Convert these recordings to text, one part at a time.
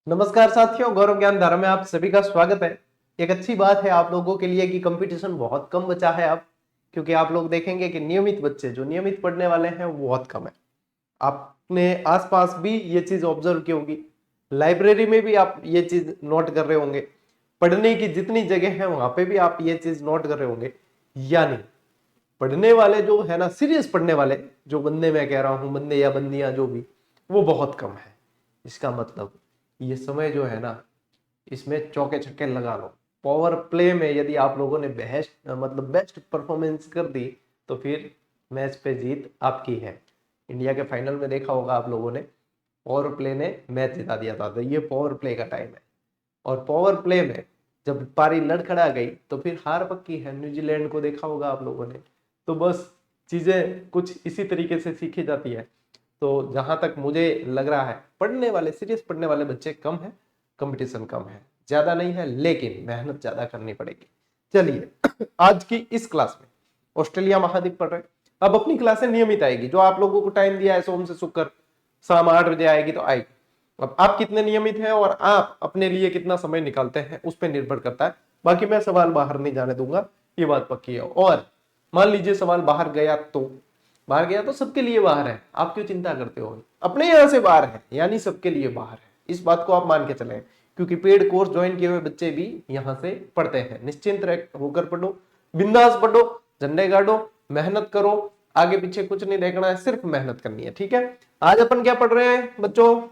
नमस्कार साथियों, गौरव ज्ञान धारा में आप सभी का स्वागत है। एक अच्छी बात है आप लोगों के लिए कि कंपटीशन बहुत कम बचा है अब, क्योंकि आप लोग देखेंगे कि नियमित बच्चे जो नियमित पढ़ने वाले हैं वो बहुत कम है। आपने आसपास भी ये चीज ऑब्जर्व की होगी, लाइब्रेरी में भी आप ये चीज नोट कर रहे होंगे, पढ़ने की जितनी जगह है वहां पे भी आप ये चीज नोट कर रहे होंगे। यानी पढ़ने वाले जो है ना, सीरियस पढ़ने वाले जो बंदे, मैं कह रहा हूं बंदे या बंदियां जो भी, वो बहुत कम है। इसका मतलब ये समय जो है ना, इसमें चौके छक्के लगा लो। पावर प्ले में यदि आप लोगों ने बेस्ट परफॉर्मेंस कर दी तो फिर मैच पे जीत आपकी है। इंडिया के फाइनल में देखा होगा आप लोगों ने, पावर प्ले ने मैच जिता दिया था। तो ये पावर प्ले का टाइम है, और पावर प्ले में जब पारी लड़खड़ा गई तो फिर हार पक्की है। न्यूजीलैंड को देखा होगा आप लोगों ने। तो बस चीजें कुछ इसी तरीके से सीखी जाती है। तो जहां तक मुझे लग रहा है, पढ़ने वाले, सीरियस पढ़ने वाले बच्चे कम है, कंपटीशन कम है, ज्यादा नहीं है, लेकिन मेहनत ज्यादा करनी पड़ेगी। चलिए आज की इस क्लास में ऑस्ट्रेलिया महाद्वीप पढ़ रहे। अब अपनी क्लासें नियमित आएगी, जो आप लोगों को टाइम दिया है सोम से शुक्र शाम 8 बजे आएगी तो आएगी। अब आप कितने नियमित हैं और आप अपने लिए कितना समय निकालते हैं उस पर निर्भर करता है। बाकी मैं सवाल बाहर नहीं जाने दूंगा, ये बात पक्की है। और मान लीजिए सवाल बाहर गया तो सबके लिए बाहर है, आप क्यों चिंता करते हो? अपने यहां से बाहर है यानी सबके लिए बाहर है, इस बात को आप मान के चलें। क्योंकि पेड कोर्स ज्वाइन किए हुए बच्चे भी यहां से पढ़ते हैं। निश्चिंत होकर पढ़ो, बिंदास पढ़ो, झंडे गाड़ो, मेहनत करो, आगे पीछे कुछ नहीं देखना है, सिर्फ मेहनत करनी है। ठीक है, आज अपन क्या पढ़ रहे हैं बच्चों?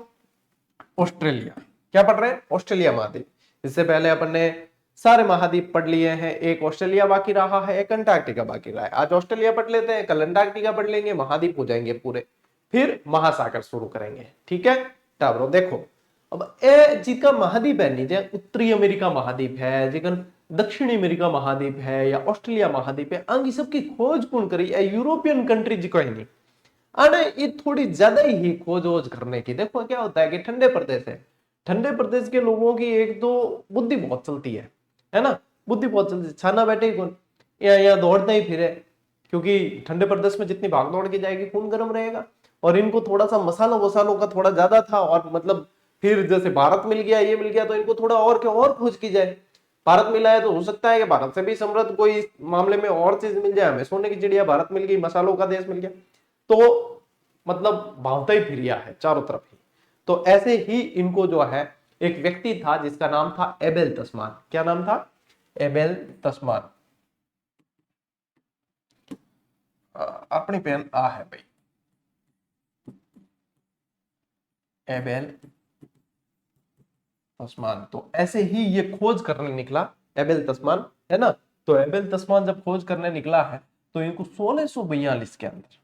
ऑस्ट्रेलिया। क्या पढ़ रहे हैं? ऑस्ट्रेलिया महाद्वीप। इससे पहले अपन ने सारे महाद्वीप पढ़ लिए हैं, एक ऑस्ट्रेलिया बाकी रहा है, एक अंटार्कटिका बाकी रहा है। आज ऑस्ट्रेलिया पढ़ लेते हैं, कल अंटार्कटिका पढ़ लेंगे, महाद्वीप हो जाएंगे पूरे, फिर महासागर शुरू करेंगे। ठीक है टाबरो, देखो अब ए जिसका महाद्वीप है नीचे, उत्तरी अमेरिका महाद्वीप है, जिकन दक्षिणी अमेरिका महाद्वीप है या ऑस्ट्रेलिया महाद्वीप है, अंग सबकी खोज कौन करी? यूरोपियन कंट्री जी कोई नहीं अरे, ये थोड़ी ज्यादा ही खोज वोज करने की। देखो क्या होता है कि ठंडे प्रदेश है, ठंडे प्रदेश के लोगों की एक तो बुद्धि बहुत चलती है ना, बुद्धि बहुत चलती है। छाना बैठे कौन या दौड़ते ही फिरे, क्योंकि ठंडे प्रदेश में जितनी भाग दौड़ की जाएगी खून गर्म रहेगा। और इनको थोड़ा सा मसालों वसालों का थोड़ा ज्यादा था, और मतलब फिर जैसे भारत मिल गया, ये मिल गया, तो इनको थोड़ा और क्या और खोज की जाए। भारत मिला है तो हो सकता है कि भारत से भी समृद्ध कोई मामले में और चीज मिल जाए। हमें सोने की चिड़िया भारत मिल गई, मसालों का देश मिल गया, तो मतलब भावता ही फिरिया है चारों तरफ ही। तो ऐसे ही इनको जो है, एक व्यक्ति था जिसका नाम था एबेल तस्मान। क्या नाम था? एबेल तस्मान। अपनी पेन आ है भाई, एबेल तस्मान। तो ऐसे ही ये खोज करने निकला, एबेल तस्मान, है ना। तो एबेल तस्मान जब खोज करने निकला है तो इनको 1642 के अंदर,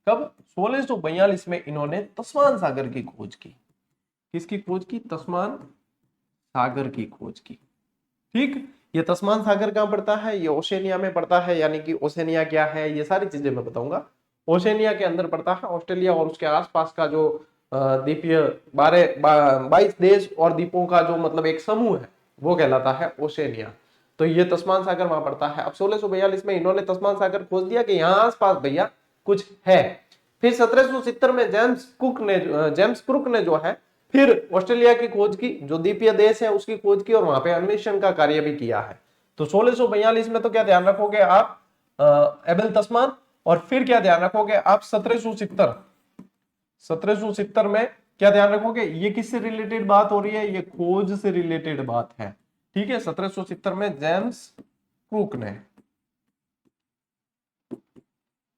कब? 1642 में इन्होंने तस्मान सागर की खोज की। किसकी खोज की? तस्मान सागर की खोज की। ठीक, ये तस्मान सागर कहां पड़ता है? ये ओशेनिया में पड़ता है। यानी कि ओशेनिया क्या है, ये सारी चीजें मैं बताऊंगा। ओशेनिया के अंदर पड़ता है ऑस्ट्रेलिया, और उसके आसपास का जो द्वीपीय 22 देश और द्वीपों का जो मतलब एक समूह है, वो कहलाता है ओशेनिया। तो ये तस्मान सागर वहां पड़ता है। अब 1642 में इन्होंने तस्मान सागर खोज दिया कि यहाँ आसपास भैया कुछ है। फिर 1770 में जेम्स कुक ने जो है फिर ऑस्ट्रेलिया की खोज की, जो द्वीपीय देश है उसकी खोज की, और वहां पे अन्वेषण का कार्य भी किया है। तो 1642 में तो क्या ध्यान रखोगे आप? एबेल तस्मान। और फिर क्या ध्यान रखोगे आप? 1770 में क्या ध्यान रखोगे? ये किससे रिलेटेड बात हो रही है? ये खोज से रिलेटेड बात है। ठीक है, 1770 में जेम्स कुक ने।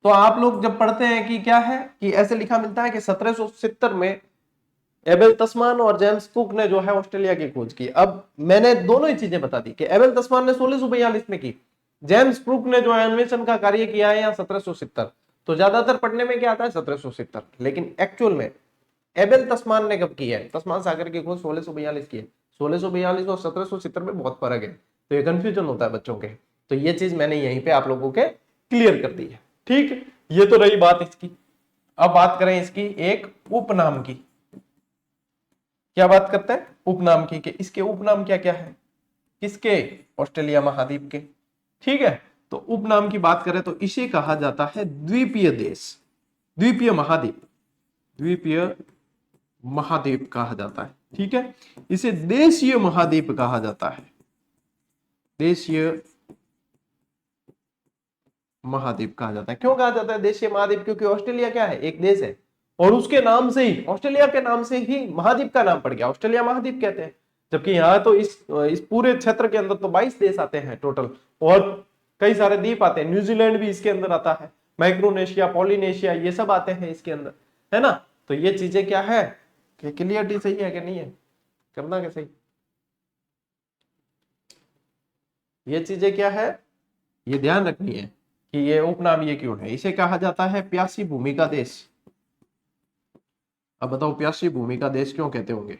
तो आप लोग जब पढ़ते हैं कि क्या है कि ऐसे लिखा मिलता है कि 1770 में एबेल तस्मान और जेम्स कुक ने जो है ऑस्ट्रेलिया की खोज की। अब मैंने दोनों ही चीजें बता दी कि एबेल तस्मान ने 1642 में की, जेम्स कुक ने जो है अन्वेषण का कार्य किया है यहाँ 1770। तो ज्यादातर पढ़ने में क्या आता है? 1770। लेकिन एक्चुअल में एबेल तस्मान ने कब की है? तस्मान सागर की खोज 1642 की है। 1642 और 1770 में बहुत फर्क है, तो ये कंफ्यूजन होता है बच्चों के। तो ये चीज मैंने यहीं पे आप लोगों के क्लियर कर दी है। ठीक, ये तो रही बात इसकी। अब बात करें इसकी एक उपनाम की। क्या बात करते हैं? उपनाम की, कि इसके उपनाम क्या क्या है? किसके? ऑस्ट्रेलिया महाद्वीप के। ठीक है, तो उपनाम की बात करें तो इसे कहा जाता है द्वीपीय देश, द्वीपीय महाद्वीप, द्वीपीय महाद्वीप कहा जाता है। ठीक है, इसे देशीय महाद्वीप कहा जाता है, देशीय महाद्वीप कहा जाता है। क्यों कहा जाता है देशीय महाद्वीप? क्योंकि ऑस्ट्रेलिया क्या है, एक देश है, और उसके नाम से ही, ऑस्ट्रेलिया के नाम से ही महाद्वीप का नाम पड़ गया, ऑस्ट्रेलिया महाद्वीप कहते हैं। जबकि यहाँ तो इस पूरे क्षेत्र के अंदर तो 22 देश आते हैं टोटल, और कई सारे द्वीप आते हैं, न्यूजीलैंड भी इसके अंदर आता है, माइक्रोनेशिया, पॉलिनेशिया, ये सब आते हैं इसके अंदर, है ना। तो ये चीजें क्या है कि क्लियरिटी सही है कि नहीं है, करना क्या सही, ये चीजें क्या है, ये ध्यान रखनी है कि ये उपनाम ये क्यों है। इसे कहा जाता है प्यासी भूमि का देश। अब बताओ प्यासी भूमि का देश क्यों कहते होंगे,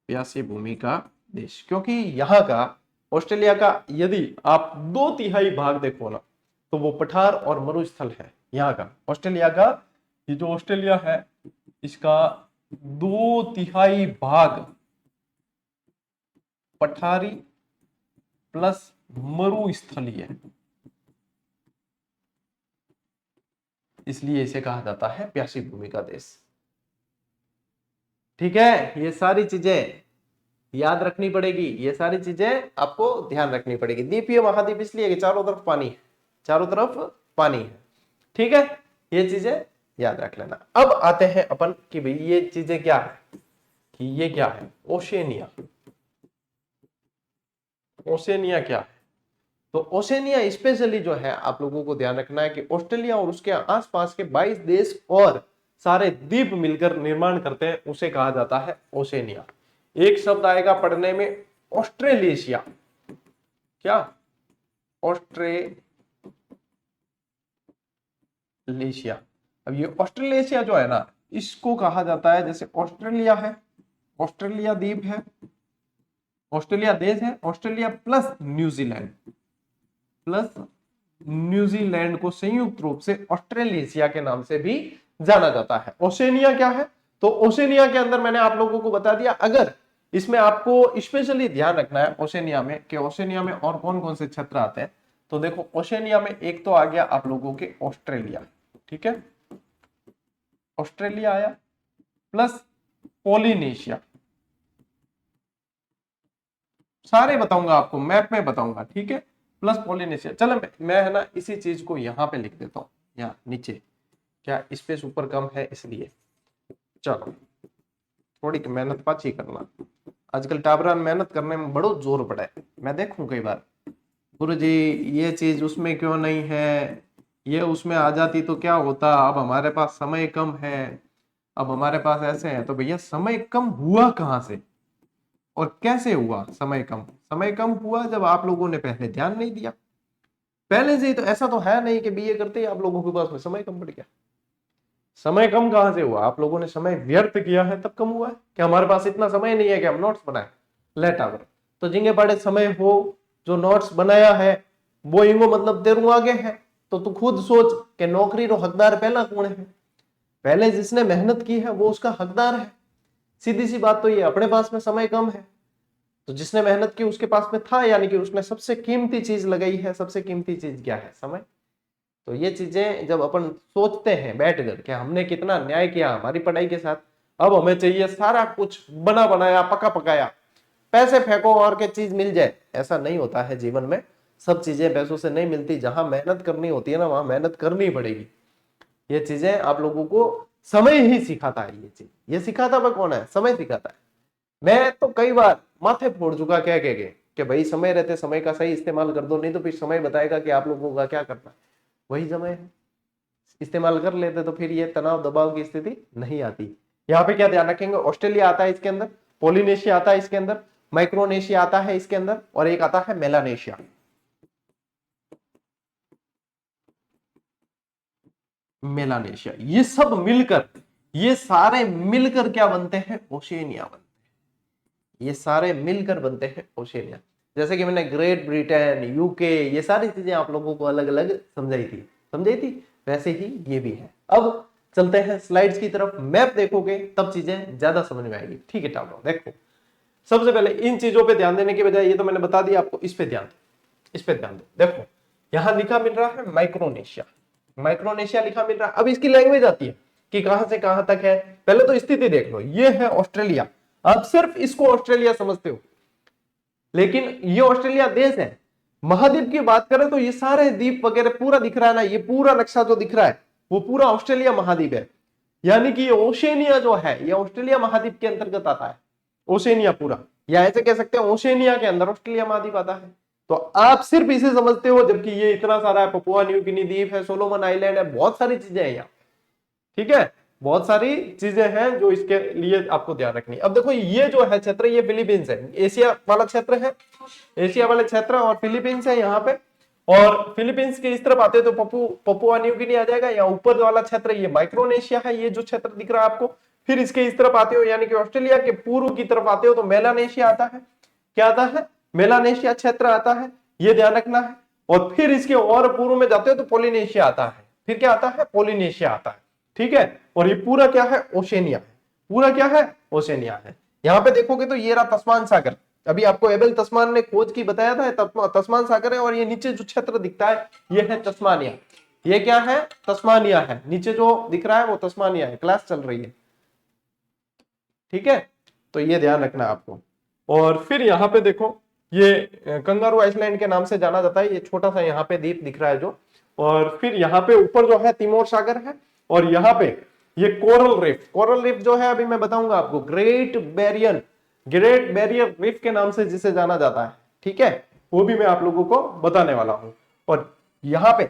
प्यासी भूमि का देश, क्योंकि यहाँ का, ऑस्ट्रेलिया का यदि आप 2/3 भाग देखो ना, तो वो पठार और मरुस्थल है यहाँ का। ऑस्ट्रेलिया का, ये जो ऑस्ट्रेलिया है, इसका 2/3 भाग पठारी प्लस मरुस्थलीय है, इसलिए इसे कहा जाता है प्यासी भूमि का देश। ठीक है, ये सारी चीजें याद रखनी पड़ेगी, ये सारी चीजें आपको ध्यान रखनी पड़ेगी। द्वीपीय महाद्वीप इसलिए कि चारों तरफ पानी है, चारों तरफ पानी है। ठीक है, ये चीजें याद रख लेना। अब आते हैं अपन कि भाई ये चीजें क्या है, कि ये क्या है ओशेनिया। ओशेनिया क्या है? तो ओशेनिया स्पेशली जो है आप लोगों को ध्यान रखना है कि ऑस्ट्रेलिया और उसके आसपास के 22 देश और सारे द्वीप मिलकर निर्माण करते हैं, उसे कहा जाता है ओशेनिया। एक शब्द आएगा पढ़ने में, ऑस्ट्रेलेशिया। क्या? ऑस्ट्रेलेशिया। अब ये ऑस्ट्रेलेशिया जो है ना, इसको कहा जाता है, जैसे ऑस्ट्रेलिया है, ऑस्ट्रेलिया द्वीप है, ऑस्ट्रेलिया देश है, Australia plus New Zealand, plus New Zealand को संयुक्त रूप से ऑस्ट्रेलेशिया के नाम से भी जाना जाता है। ओशेनिया क्या है? तो ओशेनिया के अंदर मैंने आप लोगों को बता दिया। अगर इसमें आपको स्पेशली ध्यान रखना है ओशेनिया में कि ओशेनिया में और कौन कौन से क्षेत्र आते हैं, तो देखो ओशेनिया में एक तो आ गया आप लोगों के ऑस्ट्रेलिया, ठीक है, ऑस्ट्रेलिया आया, प्लस पोलिनेशिया, सारे बताऊंगा आपको, मैप में बताऊंगा, ठीक है, प्लस पोलिनेशिया। चलो मैं है ना इसी चीज को यहाँ पे लिख देता हूँ, यहाँ नीचे, क्या स्पेस ऊपर कम है इसलिए। चलो थोड़ी मेहनत पाची करना, आजकल टाबरा मेहनत करने में बड़ो जोर पड़ा है। मैं देखूं कई बार, गुरु जी ये चीज उसमें क्यों नहीं है, ये उसमें आ जाती तो क्या होता, अब हमारे पास समय कम है, अब हमारे पास ऐसे है। तो भैया समय कम हुआ कहाँ से और कैसे हुआ समय कम? समय कम हुआ जब आप लोगों ने पहले ध्यान नहीं दिया। पहले से ही तो ऐसा तो है नहीं कि बीए करते ही आप लोगों के पास में समय कम पड़ गया। समय कम कहां से हुआ? आप लोगों ने समय व्यर्थ किया है तब कम हुआ है। कि हमारे पास इतना समय नहीं है कि हम नोट्स बनाए, लेट आवर। तो जिंगे बड़े समय हो, जो नोट्स बनाया है वो इंगो मतलब तेरू आगे है। तो तू खुद सोच कि नौकरी रो हकदार पहला कौन है? पहले जिसने मेहनत की है वो उसका हकदार है। सीधी सी बात तो ये, अपने पास में समय कम है तो जिसने मेहनत की उसके पास में था, यानी कि उसने सबसे कीमती चीज लगाई है। सबसे कीमती चीज क्या है? समय। तो ये चीजें जब अपन सोचते हैं बैठकर कि हमने कितना न्याय किया हमारी पढ़ाई के साथ, अब हमें चाहिए सारा कुछ बना बनाया पका पकाया, पैसे फेंको और के चीज मिल जाए, ऐसा नहीं होता है जीवन में। सब चीजें पैसों से नहीं मिलती, जहां मेहनत करनी होती है ना वहां मेहनत करनी पड़ेगी। ये चीजें आप लोगों को समय ही सिखाता है। ये चीज ये सिखाता वह कौन है? समय सिखाता है। मैं तो कई बार माथे फोड़ चुका कह के कि भाई समय रहते समय का सही इस्तेमाल कर दो, नहीं तो फिर समय बताएगा कि आप लोगों का क्या करना है। वही समय है, इस्तेमाल कर लेते तो फिर ये तनाव दबाव की स्थिति नहीं आती। यहाँ पे क्या ध्यान रखेंगे? ऑस्ट्रेलिया आता है इसके अंदर, पोलिनेशिया आता है इसके अंदर, माइक्रोनेशिया आता है इसके अंदर, और एक आता है मेलानेशिया। मेलानेशिया, ये सब मिलकर, ये सारे मिलकर क्या बनते हैं? ओशेनिया बनते हैं। ये सारे मिलकर बनते हैं ओशेनिया। जैसे कि मैंने ग्रेट ब्रिटेन, यूके, ये सारी चीजें आप लोगों को अलग अलग समझाई थी, वैसे ही ये भी है। अब चलते हैं स्लाइड्स की तरफ। मैप देखोगे तब चीजें ज्यादा समझ में आएगी। ठीक है टाबरो, देखो सबसे पहले इन चीजों पे ध्यान देने के बजाय, ये तो मैंने बता दिया आपको, इस पे ध्यान दो, इस पे ध्यान दो। देखो यहां लिखा मिल रहा है माइक्रोनेशिया, माइक्रोनेशिया लिखा मिल रहा है। अब इसकी लैंग्वेज आती है, कि कहां से कहां तक है। पहले तो स्थिति देख लो, ये है ऑस्ट्रेलिया, आप सिर्फ इसको ऑस्ट्रेलिया समझते हो, लेकिन ये ऑस्ट्रेलिया देश है। महाद्वीप की बात करें तो ये सारे द्वीप वगैरह पूरा दिख रहा है ना, ये पूरा नक्शा जो दिख रहा है वो पूरा ऑस्ट्रेलिया महाद्वीप है। यानी कि ये ओशेनिया जो है ये ऑस्ट्रेलिया महाद्वीप के अंतर्गत आता है, ओशेनिया पूरा, या ऐसे कह सकते हैं ओशेनिया के अंदर ऑस्ट्रेलिया महाद्वीप आता है। तो आप सिर्फ इसे समझते हो, जबकि ये इतना सारा है, पपुआ न्यू गिनी द्वीप है, सोलोमन आइलैंड है, बहुत सारी चीजें हैं यहाँ, ठीक है, बहुत सारी चीजें हैं जो इसके लिए आपको ध्यान रखनी है। अब देखो ये जो है क्षेत्र ये फिलीपींस है, एशिया वाला क्षेत्र है, एशिया वाले क्षेत्र और फिलीपींस है यहाँ पे। और फिलीपींस के इस तरफ आते तो पपुआ न्यू गिनी आ जाएगा, या ऊपर वाला क्षेत्र ये माइक्रोनेशिया है, ये जो क्षेत्र दिख रहा है आपको। फिर इसके इस तरफ आते हो यानी कि ऑस्ट्रेलिया के पूर्व की तरफ आते हो तो मेलानेशिया आता है। क्या आता है? मेलानेशिया क्षेत्र आता है, ये ध्यान रखना है। और फिर इसके और पूर्व में जाते हो तो पोलिनेशिया आता है। फिर क्या आता है? पोलिनेशिया आता है, ठीक है। और ये पूरा क्या है? ओशेनिया है, पूरा क्या है? ओशेनिया है। यहाँ पे देखोगे तो ये रहा तस्मान सागर, अभी आपको एबेल तस्मान ने खोज की बताया था, तस्मान सागर है। और ये नीचे जो क्षेत्र दिखता है ये है तस्मानिया, ये क्या है? तस्मानिया है, नीचे जो दिख रहा है वो तस्मानिया है। क्लास चल रही है, ठीक है, तो ये ध्यान रखना आपको। और फिर यहाँ पे देखो ये कंगारू आइसलैंड के नाम से जाना जाता है, ये छोटा सा यहाँ पे द्वीप दिख रहा है जो। और फिर यहाँ पे ऊपर जो है तिमोर सागर है, और यहाँ पे ये कोरल रीफ, कोरल रीफ जो है अभी मैं बताऊंगा आपको, ग्रेट बैरियर रीफ के नाम से जिसे जाना जाता है, ठीक है, वो भी मैं आप लोगों को बताने वाला हूं। और यहाँ पे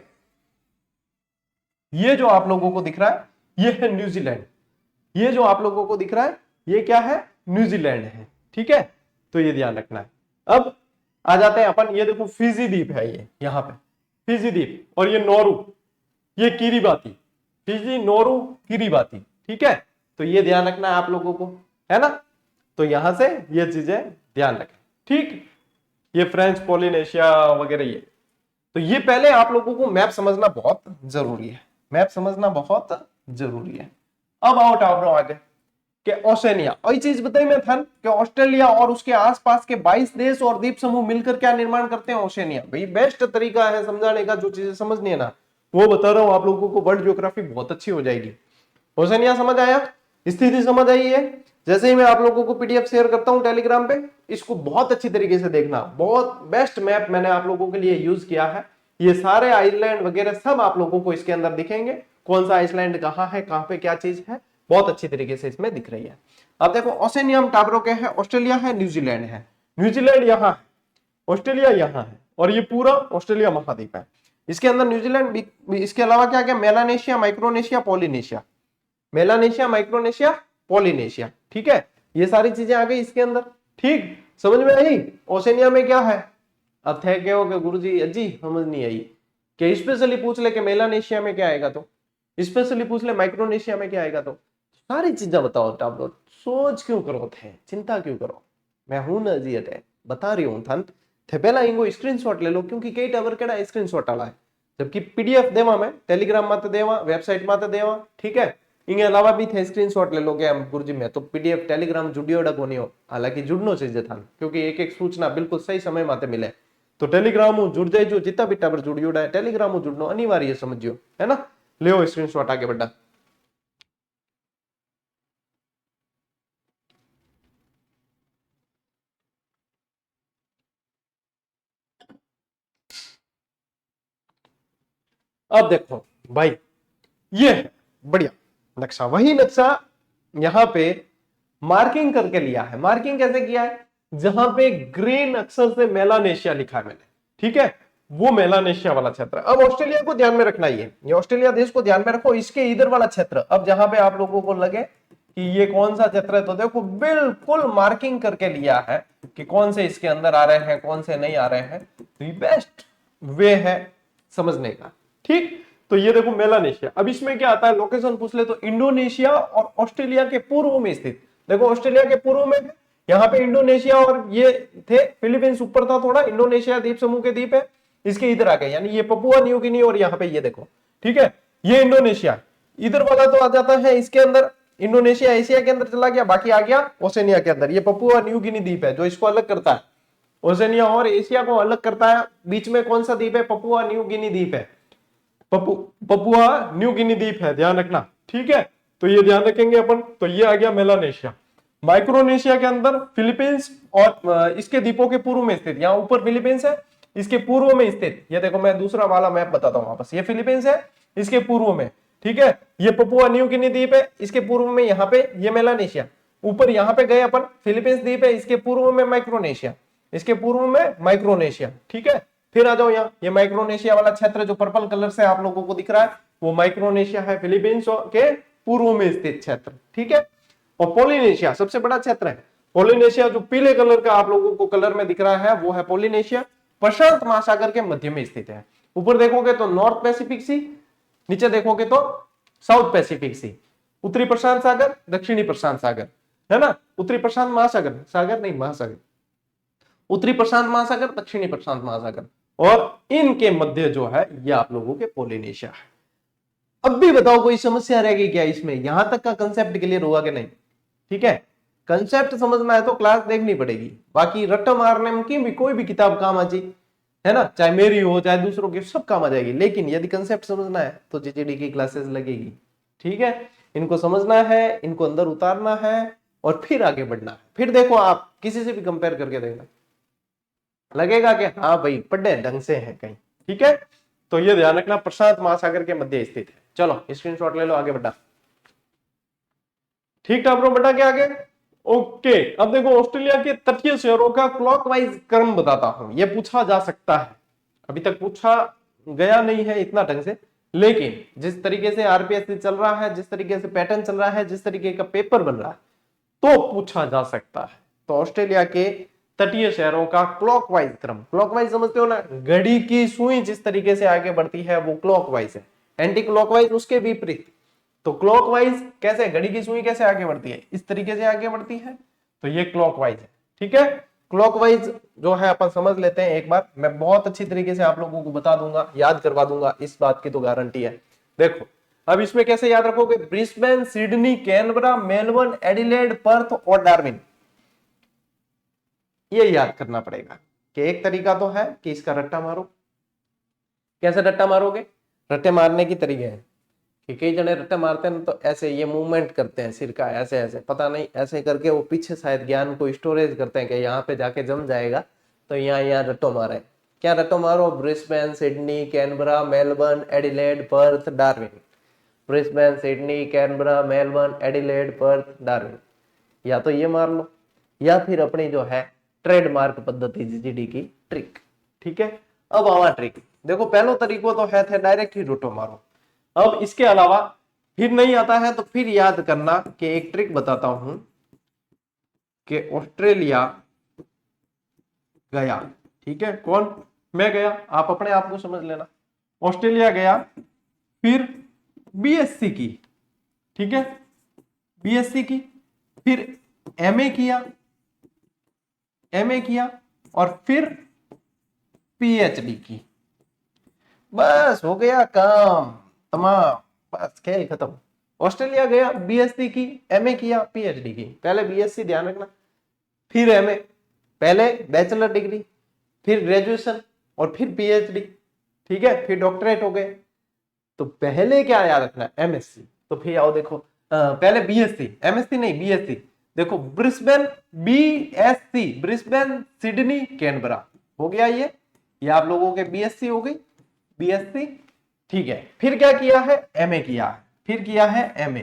ये जो आप लोगों को दिख रहा है ये है न्यूजीलैंड, ये जो आप लोगों को दिख रहा है ये क्या है? न्यूजीलैंड है, ठीक है, तो ये ध्यान रखना है। अब आ जाते हैं अपन, ये देखो फिजी द्वीप है, ये यहाँ पे फिजी द्वीप, और ये नोरू, ये किरिबाती, फिजी, नोरू, किरिबाती, ठीक है, तो ये ध्यान रखना है आप लोगों को, है ना। तो यहां से ये चीजें ध्यान रखें, ठीक। ये फ्रेंच पोलिनेशिया वगैरह ये, तो ये पहले आप लोगों को मैप समझना बहुत जरूरी है, मैप समझना बहुत जरूरी है। अब आओ टावरों आगे कि ओशेनिया, और ये चीज बताई मैं था कि ऑस्ट्रेलिया और उसके आसपास के 22 देश और द्वीप समूह मिलकर क्या निर्माण करते हैं? ओशेनिया। भाई बेस्ट तरीका है समझाने का, जो चीजें समझनी है ना वो बता रहा हूं आप लोगों को, वर्ल्ड ज्योग्राफी बहुत अच्छी हो जाएगी। ओशेनिया समझ आया, स्थिति समझ आई है। जैसे ही मैं आप लोगों को पीडीएफ शेयर करता हूं टेलीग्राम पे, इसको बहुत अच्छी तरीके से देखना, बहुत बेस्ट मैप मैंने आप लोगों के लिए यूज किया है। ये सारे आइलैंड वगैरह सब आप लोगों को इसके अंदर दिखेंगे, कौन सा आइसलैंड कहाँ है, कहाँ पे क्या चीज है, बहुत अच्छी तरीके से इसमें दिख रही है। अब देखो ओशेनिया टावरों के है, ऑस्ट्रेलिया है, न्यूजीलैंड है, न्यूजीलैंड यहाँ है, ऑस्ट्रेलिया यहाँ है, और ये पूरा ऑस्ट्रेलिया महाद्वीप है। इसके अंदर न्यूजीलैंड, इसके अलावा क्या क्या? Melanesia, Micronesia, Polynesia, Melanesia, Micronesia, Polynesia, ठीक है, ये सारी चीजें आ गई इसके अंदर, ठीक, समझ में आई। ओशेनिया में क्या है? अब थे कहोगे गुरुजी अजी समझ नहीं आई, कि स्पेशली पूछ ले कि मेलानेशिया में क्या आएगा, तो स्पेशली पूछ ले माइक्रोनेशिया में क्या आएगा, तो सारी चीजें बताओ टाबलो, सोच क्यों करो थे, चिंता क्यों करो, मैं हूं ना जी अटे बता रही हूं थन थे। पहला इंगो स्क्रीनशॉट ले लो, क्योंकि कई टावर केड़ा स्क्रीनशॉट आला है, जबकि पीडीएफ देवा मैं टेलीग्राम माते देवा, वेबसाइट माते देवा, ठीक है, इनके अलावा भी थे स्क्रीनशॉट ले लो कि हम गुरुजी में तो पीडीएफ टेलीग्राम जुड़ियोड़ा कोनी हो, हालांकि जुड़नो चाहिए था, क्योंकि एक एक सूचना बिल्कुल सही समय माते मिले। तो टेलीग्राम जुड़ जाए, जो जितना भी टावर जुड़ियोड़ा है टेलीग्राम जुड़नो अनिवार्य समझियो, है ना। ले स्क्रीनशॉट आगे बढ़ा। अब देखो भाई ये है बढ़िया नक्शा, वही नक्शा यहां पे मार्किंग करके लिया है। मार्किंग कैसे किया है? जहां पे ग्रीन अक्षर से मेलानेशिया लिखा है मैंने, ठीक है, वो मेलानेशिया वाला क्षेत्र। अब ऑस्ट्रेलिया को ध्यान में रखना, ये ऑस्ट्रेलिया देश को ध्यान में रखो, इसके इधर वाला क्षेत्र। अब जहां पे आप लोगों को लगे कि ये कौन सा क्षेत्र है, तो देखो बिल्कुल मार्किंग करके लिया है कि कौन से इसके अंदर आ रहे हैं, कौन से नहीं आ रहे हैं। तो ये बेस्ट वे है समझने का, ठीक। तो ये देखो मेलानेशिया, अब इसमें क्या आता है, लोकेशन पूछ ले तो इंडोनेशिया और ऑस्ट्रेलिया के पूर्व में स्थित। देखो ऑस्ट्रेलिया के पूर्व में है, यहाँ पे इंडोनेशिया और ये थे, फिलीपींस ऊपर था थोड़ा, इंडोनेशिया द्वीप समूह के द्वीप है, इसके इधर आ गए, यानी ये पपुआ न्यू गिनी, और यहाँ पे ये देखो, ठीक है, ये इंडोनेशिया इधर वाला तो आ जाता है इसके अंदर। इंडोनेशिया एशिया के अंदर चला गया, बाकी आ गया ओशेनिया के अंदर। ये पपुआ न्यू गिनी द्वीप है जो इसको अलग करता है, ओशेनिया और एशिया को अलग करता है। बीच में कौन सा द्वीप है? पपुआ न्यू गिनी द्वीप है, पपुआ न्यू गिनी द्वीप है, ध्यान रखना, ठीक है। तो ये ध्यान रखेंगे अपन। तो ये आ गया मेलानेशिया। माइक्रोनेशिया के अंदर फिलीपींस और इसके द्वीपों के पूर्व में स्थित, यहाँ ऊपर फिलीपींस है, इसके पूर्व में स्थित, ये देखो मैं दूसरा वाला मैप बताता हूं वापस, ये फिलीपींस है, इसके पूर्व में, ठीक है, ये पपुआ न्यू गिनी द्वीप है, इसके पूर्व में यहाँ पे ये मेलानेशिया, ऊपर यहाँ पे गए अपन फिलीपींस द्वीप है, इसके पूर्व में माइक्रोनेशिया, इसके पूर्व में माइक्रोनेशिया, ठीक है। फिर आ जाओ यहाँ, ये माइक्रोनेशिया वाला क्षेत्र जो पर्पल कलर से आप लोगों को दिख रहा है वो माइक्रोनेशिया है, फिलीपींस के पूर्व में स्थित क्षेत्र, ठीक है। और पोलिनेशिया सबसे बड़ा क्षेत्र है। पोलिनेशिया जो पीले कलर का आप लोगों को कलर में दिख रहा है वो है पोलिनेशिया, प्रशांत महासागर के मध्य में स्थित है। ऊपर देखोगे तो नॉर्थ पैसिफिक सी, नीचे देखोगे तो साउथ पैसिफिक सी, उत्तरी प्रशांत सागर, दक्षिणी प्रशांत सागर, है ना, उत्तरी प्रशांत महासागर, सागर नहीं महासागर, उत्तरी प्रशांत महासागर, दक्षिणी प्रशांत महासागर, और इनके मध्य जो है ये आप लोगों के पोलिनेशिया है। अब भी बताओ कोई समस्या रहेगी क्या इसमें? यहां तक का कंसेप्ट क्लियर हुआ कि नहीं? ठीक है, कंसेप्ट समझना है तो क्लास देखनी पड़ेगी, बाकी रट्टा मारने में की भी कोई भी किताब काम आ जाए, है ना, चाहे मेरी हो चाहे दूसरों की, सब काम आ जाएगी, लेकिन यदि कंसेप्ट समझना है तो जीटीडी की क्लासेस लगेगी, ठीक है। इनको समझना है, इनको अंदर उतारना है और फिर आगे बढ़ना है। फिर देखो आप किसी से भी कंपेयर करके देखना, लगेगा कि हाँ भाई पढ़े ढंग से है कहीं, ठीक है। तो ये ध्यान रखना प्रशांत महासागर के मध्य स्थित है। चलो स्क्रीनशॉट ले लो, आगे बढ़ा, ठीक था ब्रो, बढ़ा के आगे। ओके, अब देखो ऑस्ट्रेलिया के तटीय शहरों का क्लॉकवाइज क्रम बताता हूं, ये पूछा जा सकता है, अभी तक पूछा गया नहीं है इतना ढंग से, लेकिन जिस तरीके से आरपीएससी चल रहा है, जिस तरीके से पैटर्न चल रहा है, जिस तरीके का पेपर बन रहा है, तो पूछा जा सकता है। तो ऑस्ट्रेलिया के तटीय शहरों का क्लॉकवाइज क्रम, क्लॉकवाइज समझते हो ना, घड़ी की सुई जिस तरीके से आगे बढ़ती है वो क्लॉकवाइज है, एंटी क्लॉकवाइज उसके विपरीत। तो क्लॉकवाइज कैसे, घड़ी की सुई कैसे आगे बढ़ती है, इस तरीके से आगे बढ़ती है, तो ये क्लॉकवाइज है, ठीक है। क्लॉकवाइज जो है अपन समझ लेते हैं एक बार, मैं बहुत अच्छी तरीके से आप लोगों को बता दूंगा, याद करवा दूंगा, इस बात की तो गारंटी है। देखो अब इसमें कैसे याद रखोगे, Brisbane, Sydney, Canberra, Melbourne, Adelaide, Perth और डार्विन, ये याद करना पड़ेगा। कि एक तरीका तो है कि इसका रट्टा मारो। कैसे रट्टा मारोगे, रट्टे मारने की तरीके है कि कई जने रट्टे मारते हैं तो ऐसे ये मूवमेंट करते हैं सिर का, ऐसे ऐसे पता नहीं ऐसे करके वो पीछे शायद ज्ञान को स्टोरेज करते हैं कि यहाँ पे जाके जम जाएगा, तो यहाँ रट्टो मारे। क्या रट्टो मारो, Brisbane, Sydney, Canberra, Melbourne, Adelaide, Perth, Darwin, Brisbane, Sydney, Canberra, Melbourne, Adelaide, Perth, Darwin, या तो ये मार लो या फिर अपनी जो है ट्रेडमार्क पद्धति जीटीडी की ट्रिक, ठीक है। अब आवा ट्रिक, देखो पहलो तरीको तो है थे डायरेक्ट ही रट्टो मारो। अब इसके अलावा फिर नहीं आता है तो फिर याद करना कि एक ट्रिक बताता हूं कि ऑस्ट्रेलिया गया, ठीक है, कौन, मैं गया, आप अपने आप को समझ लेना, ऑस्ट्रेलिया गया, फिर बीएससी की, ठीक है, बीएससी की, फिर एमए किया, एमए किया और फिर पीएचडी की, बस हो गया काम तमाम, बस खेल खत्म। ऑस्ट्रेलिया गया, बीएससी की, एमए किया, पीएचडी की, पहले बीएससी ध्यान रखना, फिर एमए, पहले बैचलर डिग्री, फिर ग्रेजुएशन और फिर पीएचडी, ठीक है, फिर डॉक्टरेट हो गए। तो पहले क्या याद रखना, एमएससी, तो फिर आओ देखो पहले बीएससी, एमएससी नहीं बीएससी, देखो Brisbane, BSc, Brisbane, Sydney, Canberra, हो गया ये आप लोगों के बीएससी हो गई, बीएससी, ठीक है। फिर क्या किया है, एमए किया है, फिर किया है एमए,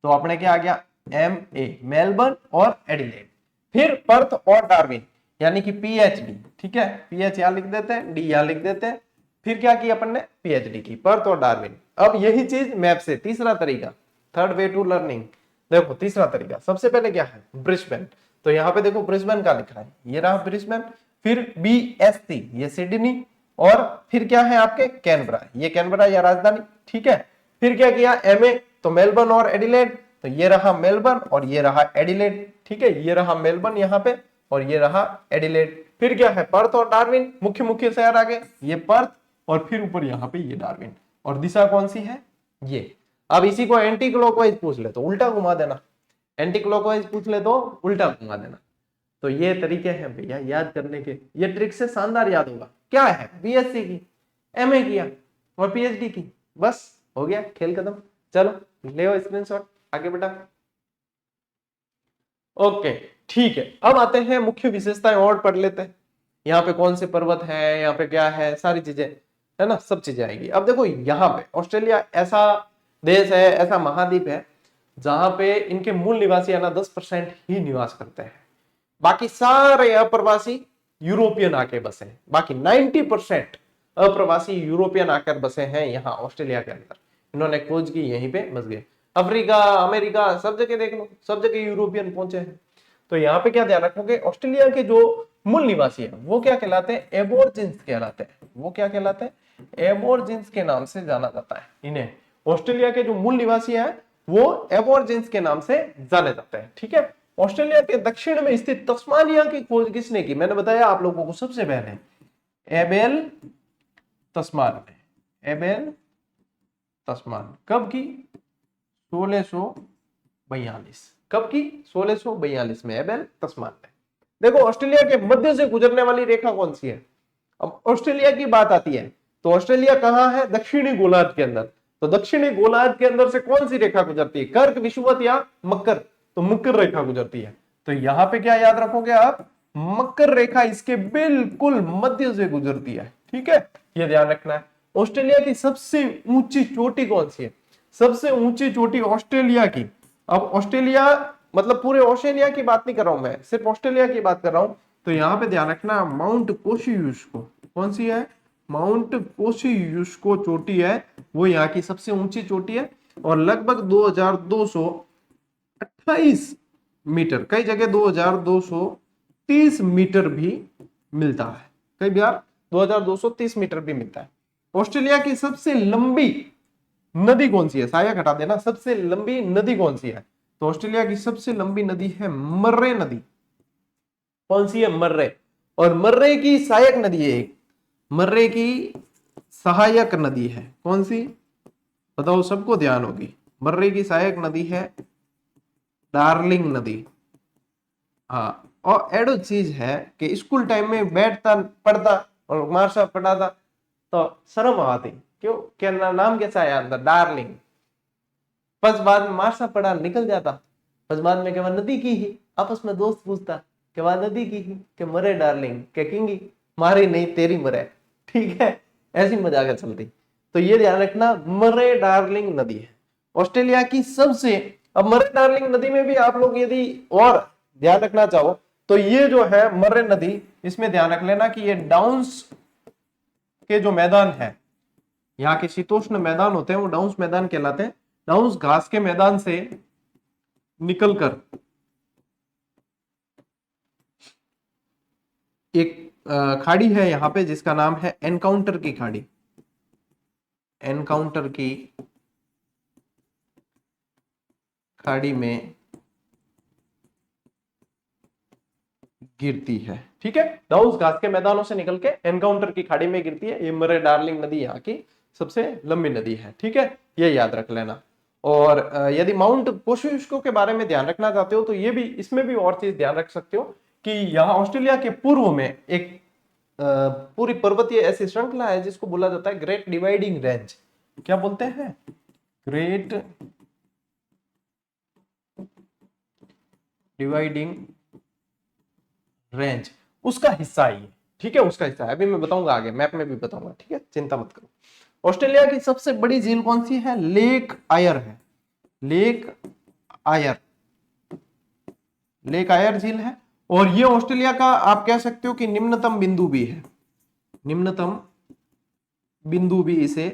तो अपने क्या आ गया, एमए, मेलबर्न और एडिलेड, फिर पर्थ और डार्विन, यानी कि पीएचडी, ठीक है, पीएच यहां लिख देते हैं, डी यहां लिख देते हैं, फिर क्या किया अपन ने, पीएचडी की, पर्थ और डार्विन। अब यही चीज मैप से, तीसरा तरीका, थर्ड वे टू लर्निंग, देखो तीसरा तरीका, सबसे पहले क्या है, ब्रिस्बेन, तो यहाँ पे देखो ब्रिस्बेन का लिखा है, ये रहा ब्रिस्बेन, फिर बीएससी ये सिडनी, और फिर क्या है आपके कैनबरा, ये कैनबरा या राजधानी, ठीक है। फिर क्या किया, एमए, तो मेलबर्न और एडिलेड, तो ये रहा मेलबर्न और ये रहा एडिलेड, ठीक है, ये रहा मेलबर्न यहाँ पे और ये रहा एडिलेड। फिर क्या है, पर्थ और डार्विन, मुख्य मुख्य शहर आ गए, ये पर्थ और फिर ऊपर यहाँ पे ये डार्विन, और दिशा कौन सी है, ये। अब इसी को एंटी क्लॉकवाइज पूछ ले तो उल्टा घुमा देना, एंटी क्लॉकवाइज पूछ ले तो उल्टा घुमा देना। तो ये तरीके हैं भैया याद करने के, ये ट्रिक से शानदार याद होगा। क्या है, बीएससी की, एमए किया और पीएचडी की, बस हो गया खेल खत्म। चलो ले स्क्रीनशॉट, आगे बढ़ा। ओके ठीक है, अब आते हैं मुख्य विशेषताएं और पढ़ लेते हैं। यहाँ पे कौन से पर्वत है, यहाँ पे क्या है, सारी चीजें है ना, सब चीजें आएगी। अब देखो यहाँ पे ऑस्ट्रेलिया ऐसा देश है, ऐसा महाद्वीप है जहां पे इनके मूल निवासी है ना 10% ही निवास करते हैं, बाकी सारे अप्रवासी यूरोपियन आके बसे हैं। बाकी 90% अप्रवासी यूरोपियन आकर बसे हैं यहाँ ऑस्ट्रेलिया के अंदर। इन्होंने खोज की, यहीं पे बस गए। अफ्रीका, अमेरिका, सब जगह देख लो, सब जगह यूरोपियन पहुंचे हैं। तो यहाँ पे क्या ध्यान रखोगे, ऑस्ट्रेलिया के जो मूल निवासी है वो क्या कहलाते हैं, एबोर्जिन्स कहलाते हैं। वो क्या कहलाते हैं, एबोर्जिन्स के नाम से जाना जाता है इन्हें। ऑस्ट्रेलिया के जो मूल निवासी है वो एबोर्जिन्स के नाम से जाने जाते हैं। ठीक है, ऑस्ट्रेलिया के दक्षिण में स्थित तस्मानिया की खोज किसने की, मैंने बताया आप लोगों को सबसे पहले एबेल तस्मान ने। एबेल तस्मान कब की, 1642। कब की, 1642 में एबेल तस्मान ने। देखो ऑस्ट्रेलिया के मध्य से गुजरने वाली रेखा कौन सी है। अब ऑस्ट्रेलिया की बात आती है तो ऑस्ट्रेलिया कहां है, दक्षिणी गोलार्ध के अंदर। तो दक्षिणी गोलार्ध के अंदर से कौन सी रेखा गुजरती है, कर्क, विषुवत या मकर, तो मकर रेखा गुजरती है। तो यहां पे क्या याद रखोगे आप, मकर रेखा इसके बिल्कुल मध्य से गुजरती है। ठीक है, ये ध्यान रखना है। ऑस्ट्रेलिया की सबसे ऊंची चोटी कौन सी है, सबसे ऊंची चोटी ऑस्ट्रेलिया की। अब ऑस्ट्रेलिया मतलब पूरे ऑस्ट्रेलिया की बात नहीं कर रहा हूं मैं, सिर्फ ऑस्ट्रेलिया की बात कर रहा हूं। तो यहां पे ध्यान रखना, माउंट कोशियुस्को, कौन सी है, माउंट कोशियुस्को चोटी है, वो यहाँ की सबसे ऊंची चोटी है। और लगभग 2228 मीटर, कई जगह 2230 मीटर भी मिलता है, कई बार 2230 मीटर भी मिलता है। ऑस्ट्रेलिया की सबसे लंबी नदी कौन सी है, सहायक हटा देना, सबसे लंबी नदी कौन सी है। तो ऑस्ट्रेलिया की सबसे लंबी नदी है मर्रे नदी। कौन सी है, मर्रे। और मर्रे की सहायक नदी है एक, मर्रे की सहायक नदी है कौन सी, बताओ, सबको ध्यान होगी। मर्रे की सहायक नदी है डार्लिंग नदी। हाँ, और एडो चीज है कि स्कूल टाइम में बैठता पढ़ता और मार्शा पढ़ाता तो शर्म आती, क्यों, क्या नाम कैसा है अंदर, डार्लिंग। बस बाद में मार्शा पढ़ा निकल जाता, बस बाद में क्या नदी की ही, आपस में दोस्त पूछता कि वह नदी की ही, कि मरे डार्लिंग, के किंगी मारी नहीं तेरी मरे। ठीक है, ऐसी मजाक चलती। तो ये ध्यान रखना, मरे डार्लिंग नदी है ऑस्ट्रेलिया की सबसे। अब मरे डार्लिंग नदी में भी आप लोग यदि और ध्यान रखना चाहो तो ये जो है मर्रे नदी, इसमें ध्यान रख लेना कि ये डाउन्स के जो मैदान है, यहाँ के शीतोष्ण मैदान होते हैं वो डाउन्स मैदान कहलाते हैं। डाउन्स घास के मैदान से निकलकर एक खाड़ी है यहाँ पे जिसका नाम है एनकाउंटर की खाड़ी। एनकाउंटर की खाड़ी में गिरती है। ठीक है, डाउन्स घास के मैदानों से निकल के एनकाउंटर की खाड़ी में गिरती है। ये मरे डार्लिंग नदी यहाँ की सबसे लंबी नदी है। ठीक है, ये याद रख लेना। और यदि माउंट कोशियुस्को के बारे में ध्यान रखना चाहते हो तो ये भी, इसमें भी और चीज ध्यान रख सकते हो कि यहाँ ऑस्ट्रेलिया के पूर्व में एक पूरी पर्वतीय ऐसी श्रृंखला है जिसको बोला जाता है ग्रेट डिवाइडिंग रेंज। क्या बोलते हैं, ग्रेट डिवाइडिंग रेंज, उसका हिस्सा है ये। ठीक है, उसका हिस्सा है, अभी मैं बताऊंगा आगे, मैप में भी बताऊंगा। ठीक है, चिंता मत करो। ऑस्ट्रेलिया की सबसे बड़ी झील कौन सी है, लेक आयर है। लेक आयर, लेक आयर झील है। और ये ऑस्ट्रेलिया का आप कह सकते हो कि निम्नतम बिंदु भी है, निम्नतम बिंदु भी इसे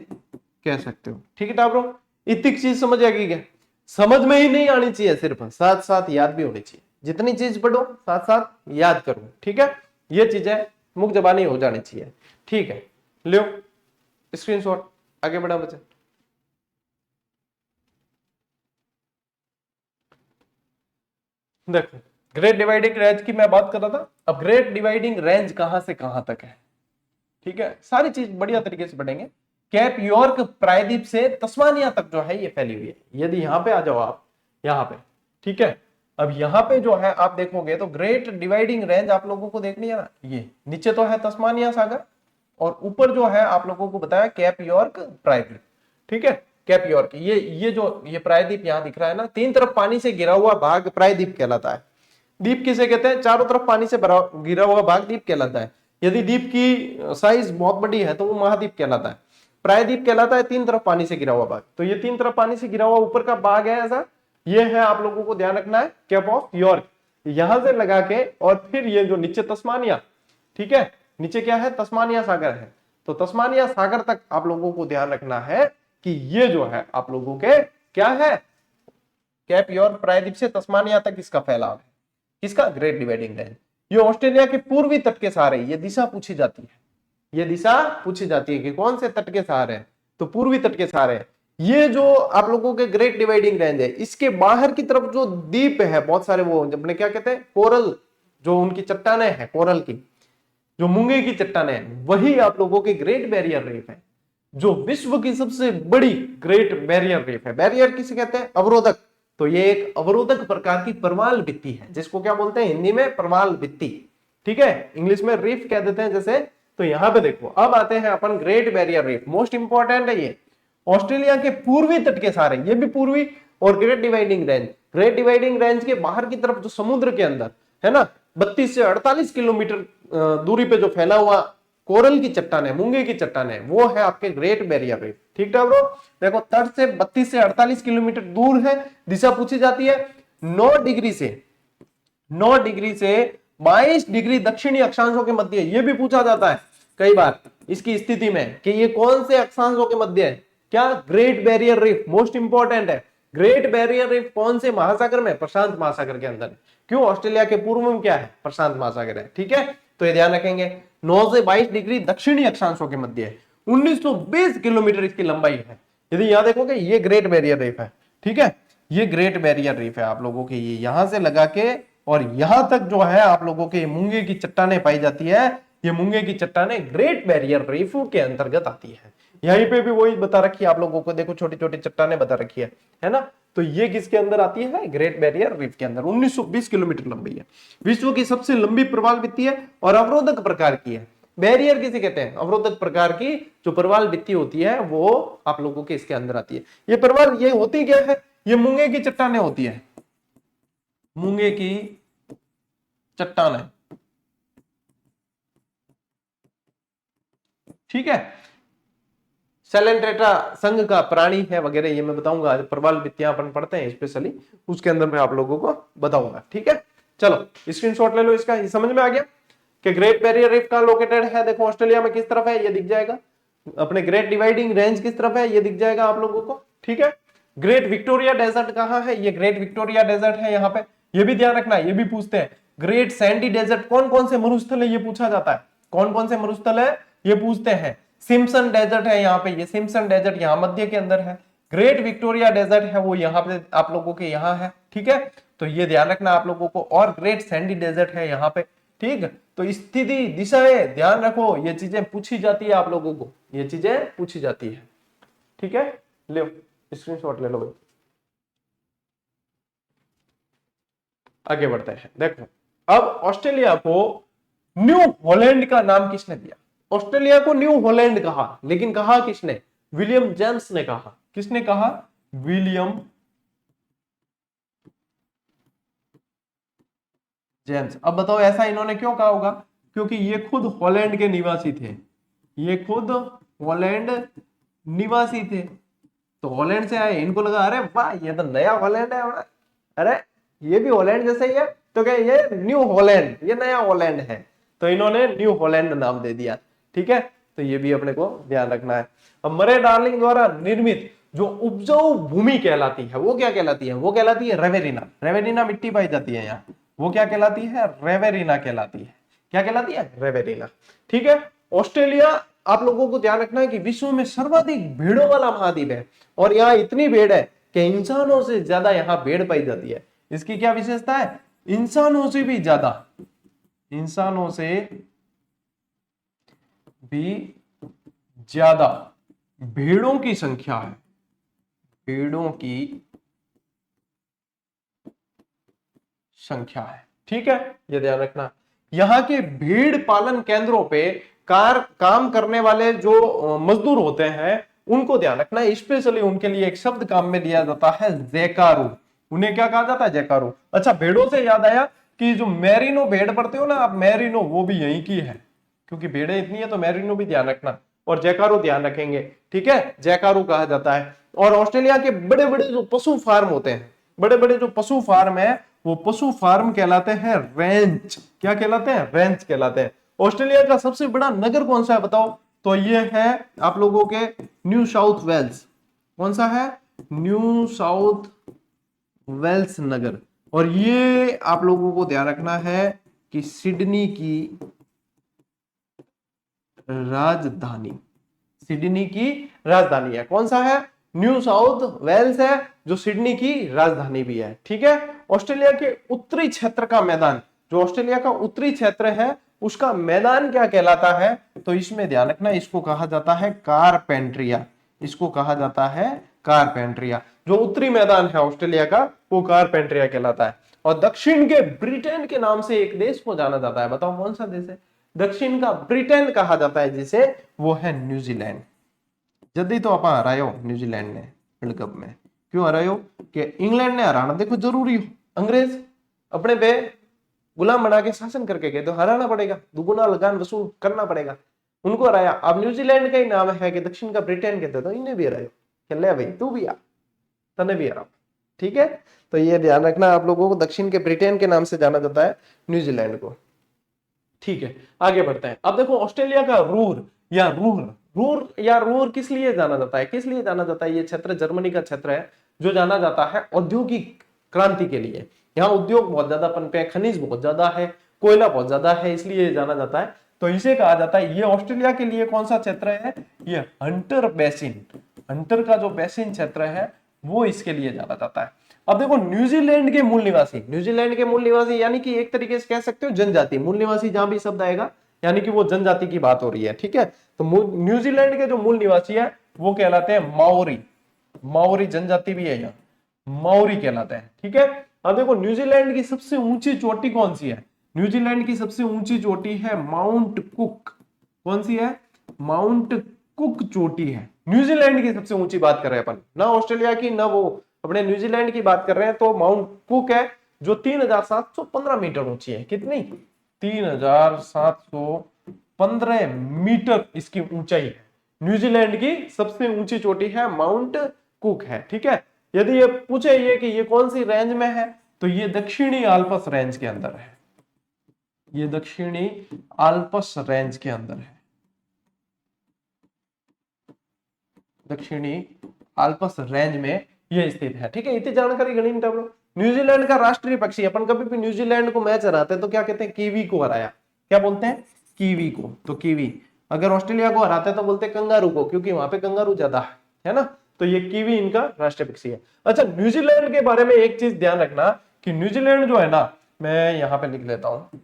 कह सकते हो। ठीक है टाबरो, इतनी चीज समझ आएगी क्या, समझ में ही नहीं आनी चाहिए, सिर्फ साथ साथ याद भी होनी चाहिए। जितनी चीज पढ़ो साथ साथ याद करो। ठीक है, ये चीजें मुख जबानी हो जानी चाहिए। ठीक है, लो स्क्रीनशॉट, आगे बढ़ा बच्चे। देखो ग्रेट डिवाइडिंग रेंज की मैं बात कर रहा था। अब ग्रेट डिवाइडिंग रेंज कहां से कहां तक है, ठीक है, सारी चीज बढ़िया तरीके से पढ़ेंगे। कैप यॉर्क प्रायद्वीप से तस्मानिया तक जो है ये फैली हुई है। यदि यहां पे आ जाओ आप, यहां पे, ठीक है, अब यहां पे जो है आप देखोगे तो ग्रेट डिवाइडिंग रेंज आप लोगों को देखनी है ना, ये नीचे तो है तस्मानिया सागर और ऊपर जो है आप लोगों को बताया कैप यॉर्क प्रायद्वीप। ठीक है, कैप यॉर्क। ये प्रायद्वीप यहाँ दिख रहा है ना, तीन तरफ पानी से घिरा हुआ भाग प्रायद्वीप कहलाता है। द्वीप किसे कहते हैं? चारों तरफ पानी से घिरा हुआ भाग द्वीप कहलाता है। यदि द्वीप की साइज बहुत बड़ी है तो वो महाद्वीप कहलाता है। प्रायद्वीप कहलाता है तीन तरफ पानी से घिरा हुआ भाग। तो ये तीन तरफ पानी से घिरा हुआ ऊपर का भाग है ऐसा, ये है, आप लोगों को ध्यान रखना है, कैप ऑफ यॉर्क। यहां से लगा के और फिर ये जो नीचे तस्मानिया, ठीक है, नीचे क्या है? तस्मानिया सागर है। तो तस्मानिया सागर तक आप लोगों को ध्यान रखना है कि ये जो है आप लोगों के क्या है? कैप यॉर्क प्रायद्वीप से तस्मानिया तक इसका फैलाव है। किसका? Great dividing range. ये ऑस्ट्रेलिया के पूर्वी तट के सहारे, ये दिशा पूछी जाती है, ये दिशा पूछी जाती है कि कौन से तट के सहारे है, तो पूर्वी तट के सहारे है। ये जो आप लोगों के ग्रेट डिवाइडिंग रेंज है, इसके बाहर की तरफ जो द्वीप है बहुत सारे, वो अपने क्या कहते हैं? कोरल, जो उनकी चट्टानें हैं कोरल की, जो मूंगे की चट्टानें हैं, वही आप लोगों के ग्रेट बैरियर रीफ है, जो विश्व की सबसे बड़ी ग्रेट बैरियर रीफ है। बैरियर किसे कहते हैं? अवरोधक। तो ये एक अवरोधक प्रकार की प्रवाल भित्ति है, जिसको क्या बोलते हैं हिंदी में? प्रवाल भित्ति, ठीक है, इंग्लिश में रीफ कह देते हैं जैसे। तो यहां पे देखो, अब आते हैं अपन great barrier reef, most important है ये। ऑस्ट्रेलिया के पूर्वी तट के सहारे, ये भी पूर्वी, और great dividing range, great dividing range के बाहर की तरफ जो समुद्र के अंदर है ना, 32 से 48 किलोमीटर दूरी पे जो फैला हुआ कोरल की चट्टानें, मूंगे की चट्टानें, वो है आपके ग्रेट बैरियर रीफ। ठीक है ब्रो, देखो तट से 32 से 48 किलोमीटर दूर है, दिशा पूछी जाती है 9 डिग्री से 22 डिग्री दक्षिणी अक्षांशों के मध्य। ये भी पूछा जाता है कई बार इसकी स्थिति में कि ये कौन से अक्षांशों के मध्य है? क्या? Great barrier reef, most important है। ग्रेट बैरियर रीफ कौन से महासागर में? प्रशांत महासागर के अंदर। क्यों? ऑस्ट्रेलिया के पूर्व में क्या है? प्रशांत महासागर है। ठीक है, तो ये ध्यान रखेंगे। 9 से 22 डिग्री दक्षिणी अक्षांशों के मध्य है, 1920 किलोमीटर इसकी लंबाई है। यदि यहां देखोगे ये ग्रेट बैरियर रीफ है, ठीक है, ये ग्रेट बैरियर रीफ है आप लोगों के। ये यहां से लगा के और यहां तक जो है आप लोगों के मूंगे की चट्टानें पाई जाती है। ये मूंगे की चट्टानें ग्रेट बैरियर रीफ के अंतर्गत आती है। यहीं पे भी वही बता रखी है आप लोगों को, देखो छोटी छोटी चट्टानें बता रखी है ना। तो ये किसके अंदर आती है? ग्रेट बैरियर रीफ के अंदर। 1920 किलोमीटर लंबी है, विश्व की सबसे लंबी प्रवाल भित्ति है और अवरोधक प्रकार की है। बैरियर किसे कहते हैं? अवरोधक प्रकार की जो प्रवाल भित्ति होती है वो आप लोगों के इसके अंदर आती है। ये प्रवाल ये होती क्या है? ये मूंगे की चट्टानें होती है, मूंगे की चट्टानें, ठीक है। सेलेंट्रेटा संघ का प्राणी है वगैरह, ये मैं बताऊंगा। प्रवाल भित्तियां अपन पढ़ते हैं स्पेशली, उसके अंदर मैं आप लोगों को बताऊंगा। ठीक है, चलो स्क्रीनशॉट ले लो इसका। ये समझ में आ गया कि ग्रेट बैरियर रीफ कहां लोकेटेड है? देखो ऑस्ट्रेलिया में किस तरफ है ये दिख जाएगा, अपने ग्रेट डिवाइडिंग रेंज किस तरफ है ये दिख जाएगा आप लोगों को। ठीक है, ग्रेट विक्टोरिया डेजर्ट कहां है? ये ग्रेट विक्टोरिया डेजर्ट है यहाँ पे। ये भी ध्यान रखना है, ये भी पूछते हैं। ग्रेट सैंडी डेजर्ट, कौन कौन से मरुस्थल है ये पूछा जाता है। कौन कौन से मरुस्थल है ये पूछते हैं। सिम्पसन डेजर्ट है यहाँ पे, ये सिम्पसन डेजर्ट यहाँ मध्य के अंदर है। ग्रेट विक्टोरिया डेजर्ट है वो यहाँ पे आप लोगों के यहाँ है। ठीक है, तो ये ध्यान रखना आप लोगों को। और ग्रेट सैंडी डेजर्ट है यहाँ पे। ठीक, तो स्थिति दिशाएं ध्यान रखो, ये चीजें पूछी जाती है आप लोगों को, ये चीजें पूछी जाती है। ठीक है, ले स्क्रीनशॉट ले लो भाई। आगे बढ़ते हैं। देखो अब ऑस्ट्रेलिया को न्यू हॉलैंड का नाम किसने दिया? ऑस्ट्रेलिया को न्यू हॉलैंड कहा, लेकिन कहा किसने? विलियम जेम्स ने कहा। किसने कहा? William James. अब बताओ ऐसा इन्होंने क्यों कहा होगा? क्योंकि ये खुद हॉलैंड के निवासी थे, ये खुद हॉलैंड निवासी थे। तो हॉलैंड से आए, इनको लगा अरे वाह ये तो नया हॉलैंड है, अरे ये भी हॉलैंड जैसा ही है, तो क्या ये न्यू हॉलैंड, ये नया हॉलैंड है। तो इन्होंने न्यू हॉलैंड नाम दे दिया। ठीक है, तो ये भी अपने को ध्यान रखना है। अब मरे डार्लिंग द्वारा निर्मित जो उपजाऊ भूमि कहलाती है वो क्या कहलाती है? वो कहलाती है रेवेरिना। रेवेरिना मिट्टी पाई जाती है यहाँ, वो क्या कहलाती है? रेवेरिना कहलाती है। क्या कहलाती है? रेवेरिना। ठीक है, ऑस्ट्रेलिया आप लोगों को ध्यान रखना है कि विश्व में सर्वाधिक भेड़ों वाला महाद्वीप है और यहाँ इतनी भेड़ है कि इंसानों से ज्यादा यहाँ भेड़ पाई जाती है। इसकी क्या विशेषता है? इंसानों से भी ज्यादा, इंसानों से भी ज्यादा भेड़ों की संख्या है, भेड़ों की संख्या है। ठीक है, ये ध्यान रखना। यहाँ के भेड़ पालन केंद्रों पे काम करने वाले जो मजदूर होते हैं उनको ध्यान रखना है, स्पेशली उनके लिए एक शब्द काम में लिया जाता है जैकारू। उन्हें क्या कहा जाता है? जैकारू। अच्छा, भेड़ों से याद आया कि जो मेरिनो भेड़ पढ़ते हो ना आप, मेरिनो वो भी यहीं की है, क्योंकि भेड़ें इतनी है तो मेरिनो भी ध्यान रखना, और जैकारू ध्यान रखेंगे, ठीक है, जैकारू कहा जाता है। और ऑस्ट्रेलिया के बड़े बड़े जो पशु फार्म होते हैं, बड़े बड़े जो पशु फार्म है, वो पशु फार्म कहलाते हैं रेंच। क्या कहलाते हैं? रेंच कहलाते हैं। ऑस्ट्रेलिया का सबसे बड़ा नगर कौन सा है बताओ? तो ये है आप लोगों के न्यू साउथ वेल्स। कौन सा है? न्यू साउथ वेल्स नगर। और ये आप लोगों को ध्यान रखना है कि सिडनी की राजधानी, सिडनी की राजधानी है। कौन सा है? न्यू साउथ वेल्स है, जो सिडनी की राजधानी भी है, ठीक है। ऑस्ट्रेलिया के उत्तरी क्षेत्र का मैदान, जो ऑस्ट्रेलिया का उत्तरी क्षेत्र है उसका मैदान क्या कहलाता है? तो इसमें ध्यान रखना, इसको कहा जाता है कारपेंट्रिया। इसको कहा जाता है कारपेंट्रिया। जो उत्तरी मैदान है ऑस्ट्रेलिया का वो कारपेंट्रिया कहलाता है। और दक्षिण के ब्रिटेन के नाम से एक देश को जाना जाता है, बताओ कौन सा देश है? दक्षिण का ब्रिटेन कहा जाता है जिसे, वो है न्यूजीलैंड। जल्दी तो आप हरायो न्यूजीलैंड ने वर्ल्ड कप में। क्यों हरायो? कि इंग्लैंड ने हराना देखो जरूरी हो, अंग्रेज अपने पे गुलाम बना के शासन करके गए तो हराना पड़ेगा, दुगुना लगान वसूल करना पड़ेगा, उनको हराया। अब न्यूजीलैंड का ही नाम है कि दक्षिण का ब्रिटेन कहते तो इन्हें भी हरायो, खेल ले भाई तू भी आ, तने भी हरा, ठीक है। तो ये ध्यान रखना आप लोगों को, दक्षिण के ब्रिटेन के नाम से जाना जाता है न्यूजीलैंड को, ठीक है। आगे बढ़ते हैं। अब देखो ऑस्ट्रेलिया का रूर या रूर किस लिए जाना जाता है? किस लिए जाना जाता है? ये क्षेत्र जर्मनी का क्षेत्र है जो जाना जाता है औद्योगिक क्रांति के लिए। यहाँ उद्योग बहुत ज्यादा पनपे हैं, खनिज बहुत ज्यादा है, कोयला बहुत ज्यादा है, इसलिए जाना जाता है। तो इसे कहा जाता है, ये ऑस्ट्रेलिया के लिए कौन सा क्षेत्र है? ये हंटर बेसिन, हंटर का जो बेसिन क्षेत्र है वो इसके लिए जाना जाता है। अब देखो न्यूजीलैंड के मूल निवासी, न्यूजीलैंड के मूल निवासी यानी कि एक तरीके से कह सकते हो जनजाति, मूल निवासी जहां भी शब्द आएगा यानी कि वो जनजाति की बात हो रही है, ठीक है। तो न्यूजीलैंड के जो मूल निवासी है वो कहलाते हैं माओरी। माओरी जनजाति भी है यहाँ, माओरी कहलाते हैं, ठीक है। अब देखो न्यूजीलैंड की सबसे ऊंची चोटी कौन सी है? न्यूजीलैंड की सबसे ऊंची चोटी है माउंट कुक। कौन सी है? माउंट कुक चोटी है। न्यूजीलैंड की सबसे ऊंची बात कर रहे हैं अपन, ना ऑस्ट्रेलिया की ना वो, अपने न्यूजीलैंड की बात कर रहे हैं। तो माउंट कुक है जो 3715 मीटर ऊंची है। कितनी? 3715 मीटर इसकी ऊंचाई है। न्यूजीलैंड की सबसे ऊंची चोटी है माउंट कुक है, ठीक है। यदि ये पूछे ये कि ये कौन सी रेंज में है, तो ये दक्षिणी आल्प्स रेंज के अंदर है। ये दक्षिणी आल्प्स रेंज के अंदर है, दक्षिणी आल्प्स रेंज में ये स्थित है, ठीक है। इतनी जानकारी गणी नहीं। न्यूजीलैंड का राष्ट्रीय पक्षी, अपन कभी भी न्यूजीलैंड को मैच हराते हैं तो क्या कहते हैं? कीवी को हराया। क्या बोलते हैं? कीवी को। तो कीवी। अगर ऑस्ट्रेलिया को हराते हैं तो बोलते हैं कंगारू को, क्योंकि वहां पे कंगारू ज्यादा है ना। तो ये कीवी इनका राष्ट्रीय पक्षी है। अच्छा, न्यूजीलैंड के बारे में एक चीज ध्यान रखना कि न्यूजीलैंड जो है ना, मैं यहां पे लिख लेता हूं,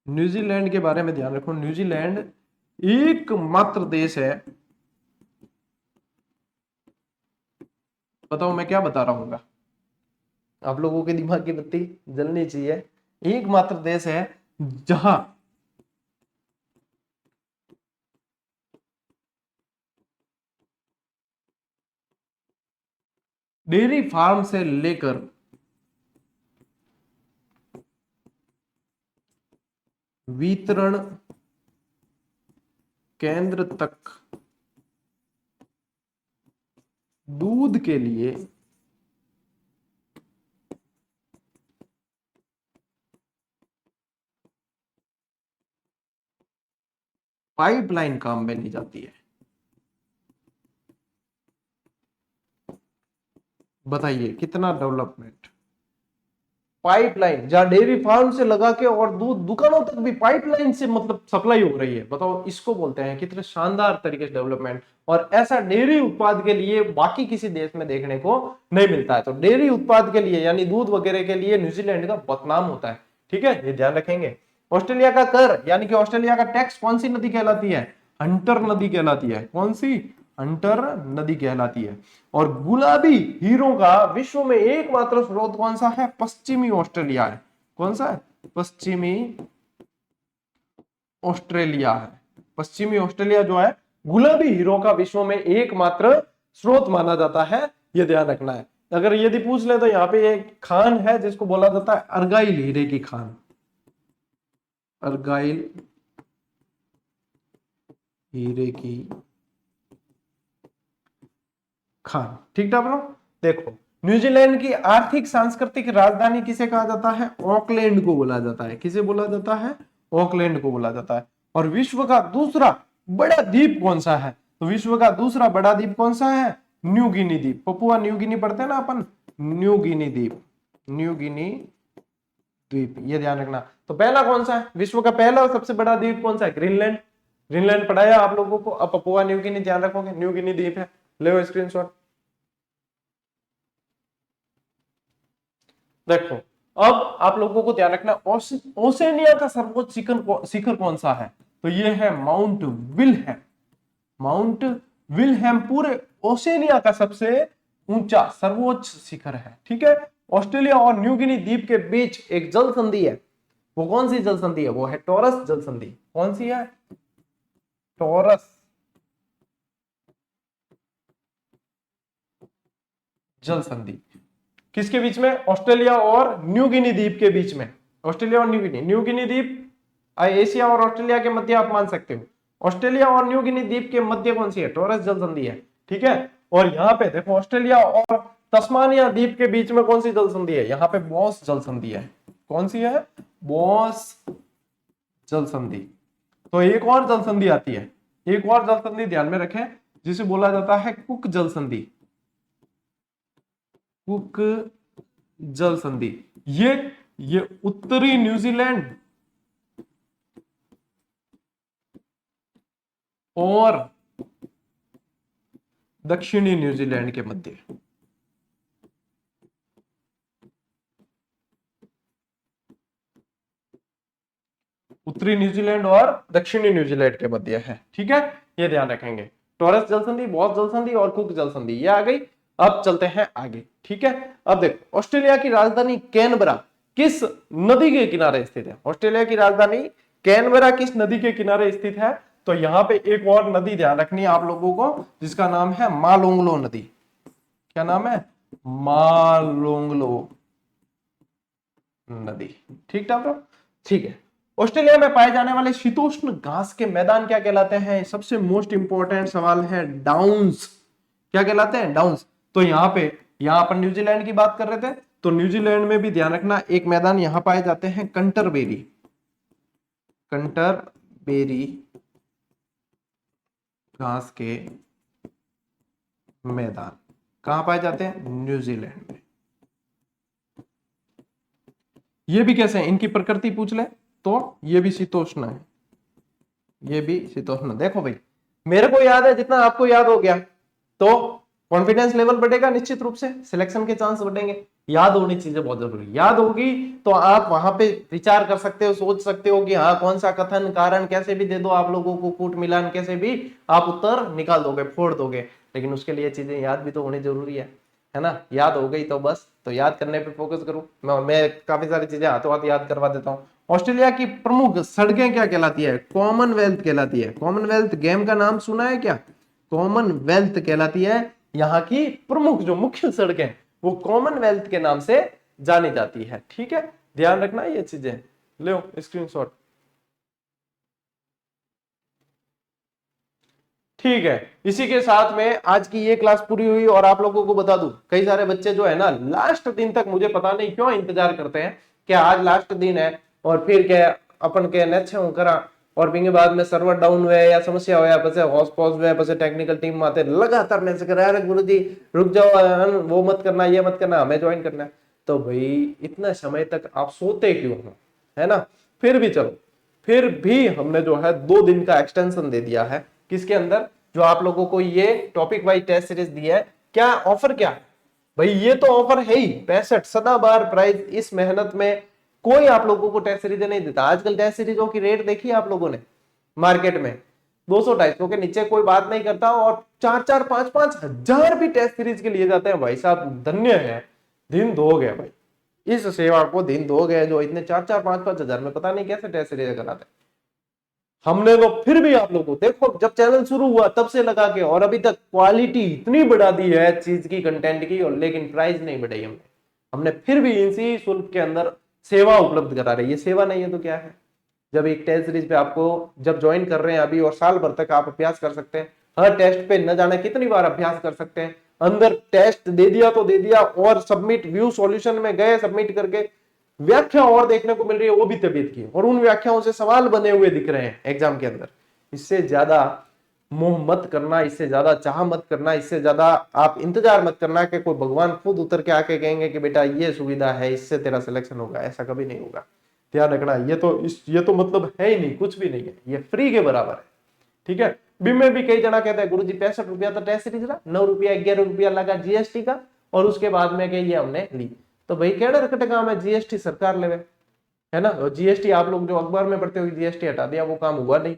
न्यूजीलैंड के बारे में ध्यान रखो। न्यूजीलैंड एकमात्र देश है, बताओ मैं क्या बता रहा हूँ, आप लोगों के दिमाग की बत्ती जलनी चाहिए। एकमात्र देश है जहां डेयरी फार्म से लेकर वितरण केंद्र तक दूध के लिए पाइपलाइन काम में ली जाती है। बताइए कितना डेवलपमेंट। पाइपलाइन जहां डेयरी फार्म से लगा के और दूध दुकानों तक भी पाइपलाइन से मतलब सप्लाई हो रही है, बताओ इसको बोलते हैं कितने शानदार तरीके से डेवलपमेंट। और ऐसा डेयरी उत्पाद के लिए बाकी किसी देश में देखने को नहीं मिलता है। तो डेयरी उत्पाद के लिए यानी दूध वगैरह के लिए न्यूजीलैंड का बहुत नाम होता है, ठीक है, ये ध्यान रखेंगे। ऑस्ट्रेलिया का कर यानी कि ऑस्ट्रेलिया का टैक्स कौन सी नदी कहलाती है? हंटर नदी कहलाती है। कौन सी? हंटर नदी कहलाती है। और गुलाबी हीरो का विश्व में एकमात्र स्रोत कौन सा है? पश्चिमी ऑस्ट्रेलिया है। कौन सा है? पश्चिमी ऑस्ट्रेलिया है। पश्चिमी ऑस्ट्रेलिया जो है गुलाबी हीरो का विश्व में एकमात्र स्रोत माना जाता है, ये ध्यान रखना है। अगर यदि पूछ ले तो यहाँ पे एक खान है जिसको बोला जाता है अर्गाइल हीरे की खान, अर्गाइल हीरे की खान। ठीक था ब्रो। देखो न्यूजीलैंड की आर्थिक सांस्कृतिक राजधानी किसे कहा जाता है? ऑकलैंड को बोला जाता है। किसे बोला जाता है? ऑकलैंड को बोला जाता है। और विश्व का दूसरा बड़ा द्वीप कौन सा है? तो विश्व का दूसरा बड़ा द्वीप कौन सा है? न्यू गिनी द्वीप। पपुआ न्यू गिनी पढ़ते हैं ना अपन, न्यू गिनी द्वीप, न्यू गिनी द्वीप, ये ध्यान रखना। तो पहला कौन सा है? विश्व का पहला और सबसे बड़ा द्वीप कौन सा है? ग्रीनलैंड। ग्रीनलैंड पढ़ाया आप लोगों को। अब पपुआ न्यू गिनी ध्यान रखोगे, न्यू गिनी द्वीप है। ले स्क्रीनशॉट। देखो अब आप लोगों को ध्यान रखना ओसेनिया का सर्वोच्च शिखर कौन सा है? तो ये है माउंट विल्हेम। माउंट विल्हेम पूरे ओसेनिया का सबसे ऊंचा सर्वोच्च शिखर है। ठीक है। ऑस्ट्रेलिया और न्यू गिनी द्वीप के बीच एक जल संधि है। वो कौन सी जल संधि है? वो है टॉरस जल संधि। कौन सी है? टॉरस जल संधि। किसके बीच में? ऑस्ट्रेलिया और न्यू गिनी द्वीप के बीच में। ऑस्ट्रेलिया और न्यू गिनी द्वीप एशिया और ऑस्ट्रेलिया के मध्य आप मान सकते हो। ऑस्ट्रेलिया और न्यू गिनी द्वीप के मध्य कौन सी है? टॉरस जल संधि है। ठीक है। और यहाँ पे देखो ऑस्ट्रेलिया और तस्मानिया द्वीप के बीच में कौन सी जल संधि है? यहाँ पे बॉस जल संधि है। कौन सी है? बॉस जल संधि। तो एक और जल संधि आती है, एक और जल संधि ध्यान में रखें, जिसे बोला जाता है कुक जल संधि। कुक जल संधि। ये उत्तरी न्यूजीलैंड और दक्षिणी न्यूजीलैंड के मध्य। उत्तरी न्यूजीलैंड और दक्षिणी न्यूजीलैंड के मध्य है। ठीक है, ये ध्यान रखेंगे। टॉरस जल संधि, बॉस जल संधि और कुक जल संधि, ये आ गई। अब चलते हैं आगे। ठीक है। अब देखो ऑस्ट्रेलिया की राजधानी कैनबरा किस नदी के किनारे स्थित है? ऑस्ट्रेलिया की राजधानी कैनबरा किस नदी के किनारे स्थित है? तो यहां पे एक और नदी ध्यान रखनी है आप लोगों को, जिसका नाम है मालोंगलो नदी। क्या नाम है? मालोंगलो नदी। ठीक था ब्रो। ठीक है। ऑस्ट्रेलिया में पाए जाने वाले शीतोष्ण घास के मैदान क्या कहलाते हैं? सबसे मोस्ट इंपॉर्टेंट सवाल है, डाउन्स। क्या कहलाते हैं? डाउन्स। तो यहां पर न्यूजीलैंड की बात कर रहे थे, तो न्यूजीलैंड में भी ध्यान रखना, एक मैदान यहां पाए जाते हैं कंटरबेरी। कंटरबेरी घास के मैदान कहां पाए जाते हैं? न्यूजीलैंड में। ये भी कैसे हैं? इनकी प्रकृति पूछ ले तो ये भी शीतोष्ण है, ये भी शीतोष्ण। देखो भाई, मेरे को याद है, जितना आपको याद हो गया तो कॉन्फिडेंस लेवल बढ़ेगा, निश्चित रूप से सिलेक्शन के चांस बढ़ेंगे। याद होनी चीजें बहुत जरूरी। याद होगी तो आप वहां पे विचार कर सकते हो, सोच सकते हो कि हाँ कौन सा कथन कारण कैसे भी दे दो आप लोगों को, कूट मिलान कैसे भी आप उत्तर निकाल दोगे, फोड़ दोगे। लेकिन उसके लिए चीजें याद भी तो होनी जरूरी है ना। याद हो गई तो बस, तो याद करने पे फोकस करूं। मैं काफी सारी चीजें हाथों हाथ याद करवा देता हूँ। ऑस्ट्रेलिया की प्रमुख सड़कें क्या कहलाती है? कॉमनवेल्थ कहलाती है। कॉमनवेल्थ गेम का नाम सुना है क्या? कॉमनवेल्थ कहलाती है। यहाँ की प्रमुख जो मुख्य सड़कें वो कॉमनवेल्थ के नाम से जानी जाती है। ठीक है, ध्यान रखना ये चीजें। लो स्क्रीनशॉट। ठीक है, इसी के साथ में आज की ये क्लास पूरी हुई। और आप लोगों को बता दूं, कई सारे बच्चे जो है ना लास्ट दिन तक मुझे पता नहीं क्यों इंतजार करते हैं कि आज लास्ट दिन है और फिर क्या अपन के नेक्स्ट करा और बिंगे बाद में सर्वर डाउन हुए या समस्या होया पछे हॉटस्पॉट हुए पछे टेक्निकल टीम माते लगातार मैसेज कर रहा है, गुरुजी रुक जाओ, वो मत करना, ये मत करना, हमें ज्वाइन करना है। तो भाई इतना समय तक आप सोते क्यों हो, है ना। फिर भी चलो, फिर भी हमने जो है 2 दिन का एक्सटेंशन दे दिया है। किसके अंदर? जो आप लोगों को ये टॉपिक वाइज टेस्ट सीरीज दी है। क्या ऑफर? क्या भाई, ये तो ऑफर है ही 65 सदाबहार प्राइस। इस मेहनत में कोई आप लोगों को टेस्ट सीरीज नहीं देता। आजकल टेस्ट सीरीजों की रेट देखी आप लोगों ने मार्केट में 200-250 के नीचे कोई बात नहीं करता, और 4-4, 5-5 हजार भी टेस्ट सीरीज के लिए जाते हैं। भाई साहब धन्य है, दिन दो गए भाई, इस सेवा को दिन दो गए, जो इतने 4-4, 5-5 हजार में पता नहीं कैसे टेस्ट सीरीज कराते हैं। हमने तो फिर भी आप लोगों को देखो, जब चैनल शुरू हुआ तब से लगा के और अभी तक क्वालिटी इतनी बढ़ा दी है चीज की, कंटेंट की, और लेकिन प्राइस नहीं बढ़ाई हमने। हमने फिर भी इसी शुल्क के अंदर सेवा उपलब्ध करा रही है। सेवा नहीं है तो क्या है? जब एक टेस्ट सीरीज पे आपको जब ज्वाइन कर रहे हैं अभी, और साल भर तक आप अभ्यास कर सकते हैं, हर टेस्ट पे न जाने कितनी बार अभ्यास कर सकते हैं, अंदर टेस्ट दे दिया तो दे दिया, और सबमिट व्यू सॉल्यूशन में गए, सबमिट करके व्याख्या और देखने को मिल रही है, वो भी तबीयत की, और उन व्याख्याओं से सवाल बने हुए दिख रहे हैं एग्जाम के अंदर। इससे ज्यादा मोह मत करना, इससे ज्यादा चाह मत करना, इससे ज्यादा आप इंतजार मत करना कि कोई भगवान खुद उतर के आके कहेंगे कि बेटा ये सुविधा है, इससे तेरा सिलेक्शन होगा। ऐसा कभी नहीं होगा, ध्यान रखना। ये तो मतलब है ही नहीं, कुछ भी नहीं है, ये फ्री के बराबर है। ठीक है। बीम में भी कई जना कहते हैं गुरुजी 65 रुपया तो टेस्ट सीरीज रहा, 9 रुपया 11 रुपया लगा जीएसटी का, और उसके बाद में ये हमने ली। तो भाई केड़ा रकट काम है, जीएसटी सरकार लेवे, है ना। और जीएसटी आप लोग जो अखबार में पढ़ते हो जीएसटी हटा दिया, वो काम हुआ नहीं।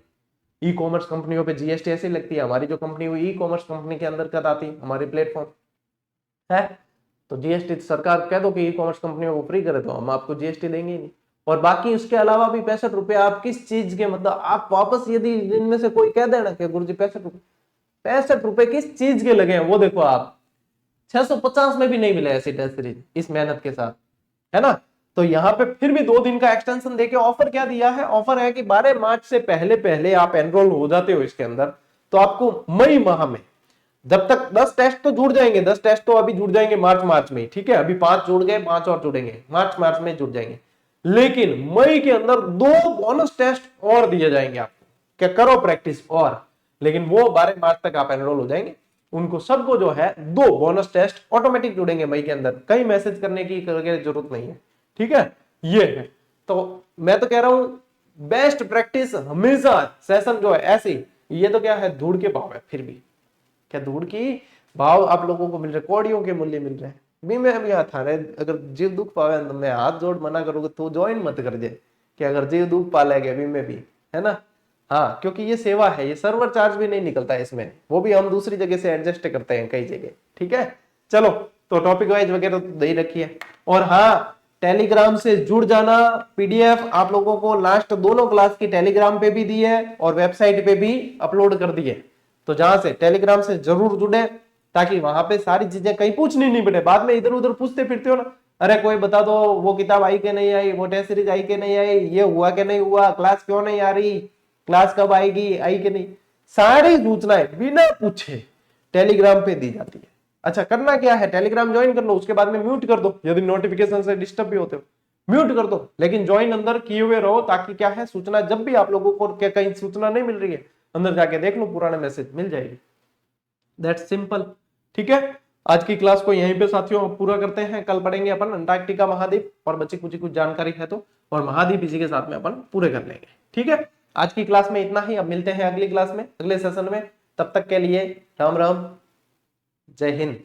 ई कॉमर्स कंपनियों पे जीएसटी ऐसी लगती है। हमारी जो कंपनी हुई ई कॉमर्स कंपनी के अंदर कद आती हमारी प्लेटफॉर्म है, तो जीएसटी सरकार कह दो कि ई कॉमर्स कंपनियों को फ्री करे तो हम आपको जीएसटी देंगे ही नहीं। और बाकी उसके अलावा भी 65 रुपया आप किस चीज के, मतलब आप वापस यदि इनमें से कोई कह देना कि गुरुजी 65 रुपए किस चीज के लगे हैं, वो देखो आप 650 में भी नहीं मिले ऐसी टेस्ट सीरीज इस मेहनत के साथ, है ना। तो यहाँ पे फिर भी 2 दिन का एक्सटेंशन देके ऑफर क्या दिया है? ऑफर है कि 12 मार्च से पहले पहले आप एनरोल हो जाते हो इसके अंदर, तो आपको मई माह में, जब तक 10 टेस्ट तो जुड़ जाएंगे, 10 टेस्ट तो अभी जुड़ जाएंगे मार्च में, ठीक है। अभी 5 जुड़ गए, 5 और जुड़ेंगे, मार्च में जुड़ जाएंगे। लेकिन मई के अंदर 2 बोनस टेस्ट और दिए जाएंगे आपको, क्या करो प्रैक्टिस और, लेकिन वो 12 मार्च तक आप एनरोल हो जाएंगे। उनको सबको जो है 2 बोनस टेस्ट ऑटोमेटिक जुड़ेंगे मई के अंदर, कहीं मैसेज करने की जरूरत नहीं है। ठीक है, ये है। तो मैं तो कह रहा हूं बेस्ट प्रैक्टिस हमेशा सेशन जो है ऐसी, ये तो क्या है, धूड़ के भाव है। फिर भी क्या धूड़ की भाव आप लोगों को मिल रहे, कौड़ियों के मूल्य मिल रहे हैं। भी मैं अभी हाथ थाने अगर जीव दुख पावे तो मैं हाथ जोड़ मना करूंगा, तो ज्वाइन मत कर दे कि अगर जीव दुख पालेगा अभी में भी, है ना। हाँ, क्योंकि ये सेवा है, ये सर्वर चार्ज भी नहीं निकलता है इसमें, वो भी हम दूसरी जगह से एडजस्ट करते हैं कई जगह। ठीक है, चलो तो टॉपिक वाइज वगैरह तो दे ही रखिए। और हाँ, टेलीग्राम से जुड़ जाना, पीडीएफ आप लोगों को लास्ट दोनों क्लास की टेलीग्राम पे भी दी है और वेबसाइट पे भी अपलोड कर दी है। तो जहां से टेलीग्राम से जरूर जुड़े, ताकि वहां पे सारी चीजें कहीं पूछनी नहीं पड़े। बाद में इधर उधर पूछते फिरते हो ना, अरे कोई बता दो वो किताब आई कि नहीं आई, वो टेस्ट सीरीज आई कि नहीं आई, ये हुआ कि नहीं हुआ, क्लास क्यों नहीं आ रही, क्लास कब आएगी, आई कि नहीं, सारी सूचनाएं बिना पूछे टेलीग्राम पे दी जाती है। अच्छा, करना क्या है, टेलीग्राम ज्वाइन कर लो, उसके बाद में म्यूट कर दो, यदि नोटिफिकेशन से डिस्टर्ब भी होते हो म्यूट कर दो, लेकिन ज्वाइन अंदर किए हुए रहो, ताकि क्या है, सूचना जब भी आप लोगों को क्या कहीं सूचना नहीं मिल रही है, अंदर जाके देख लो, पुराने मैसेज मिल जाएगी। That's simple. ठीक है, आज की क्लास को यहीं पे साथियों पूरा करते हैं। कल पढ़ेंगे अपन अंटार्कटिका महाद्वीप, और बच्चे कुछ जानकारी है तो, और महाद्वीप इसी के साथ में अपन पूरे कर लेंगे। ठीक है, आज की क्लास में इतना ही। अब मिलते हैं अगली क्लास में, अगले सेशन में। तब तक के लिए राम राम, जय हिंद।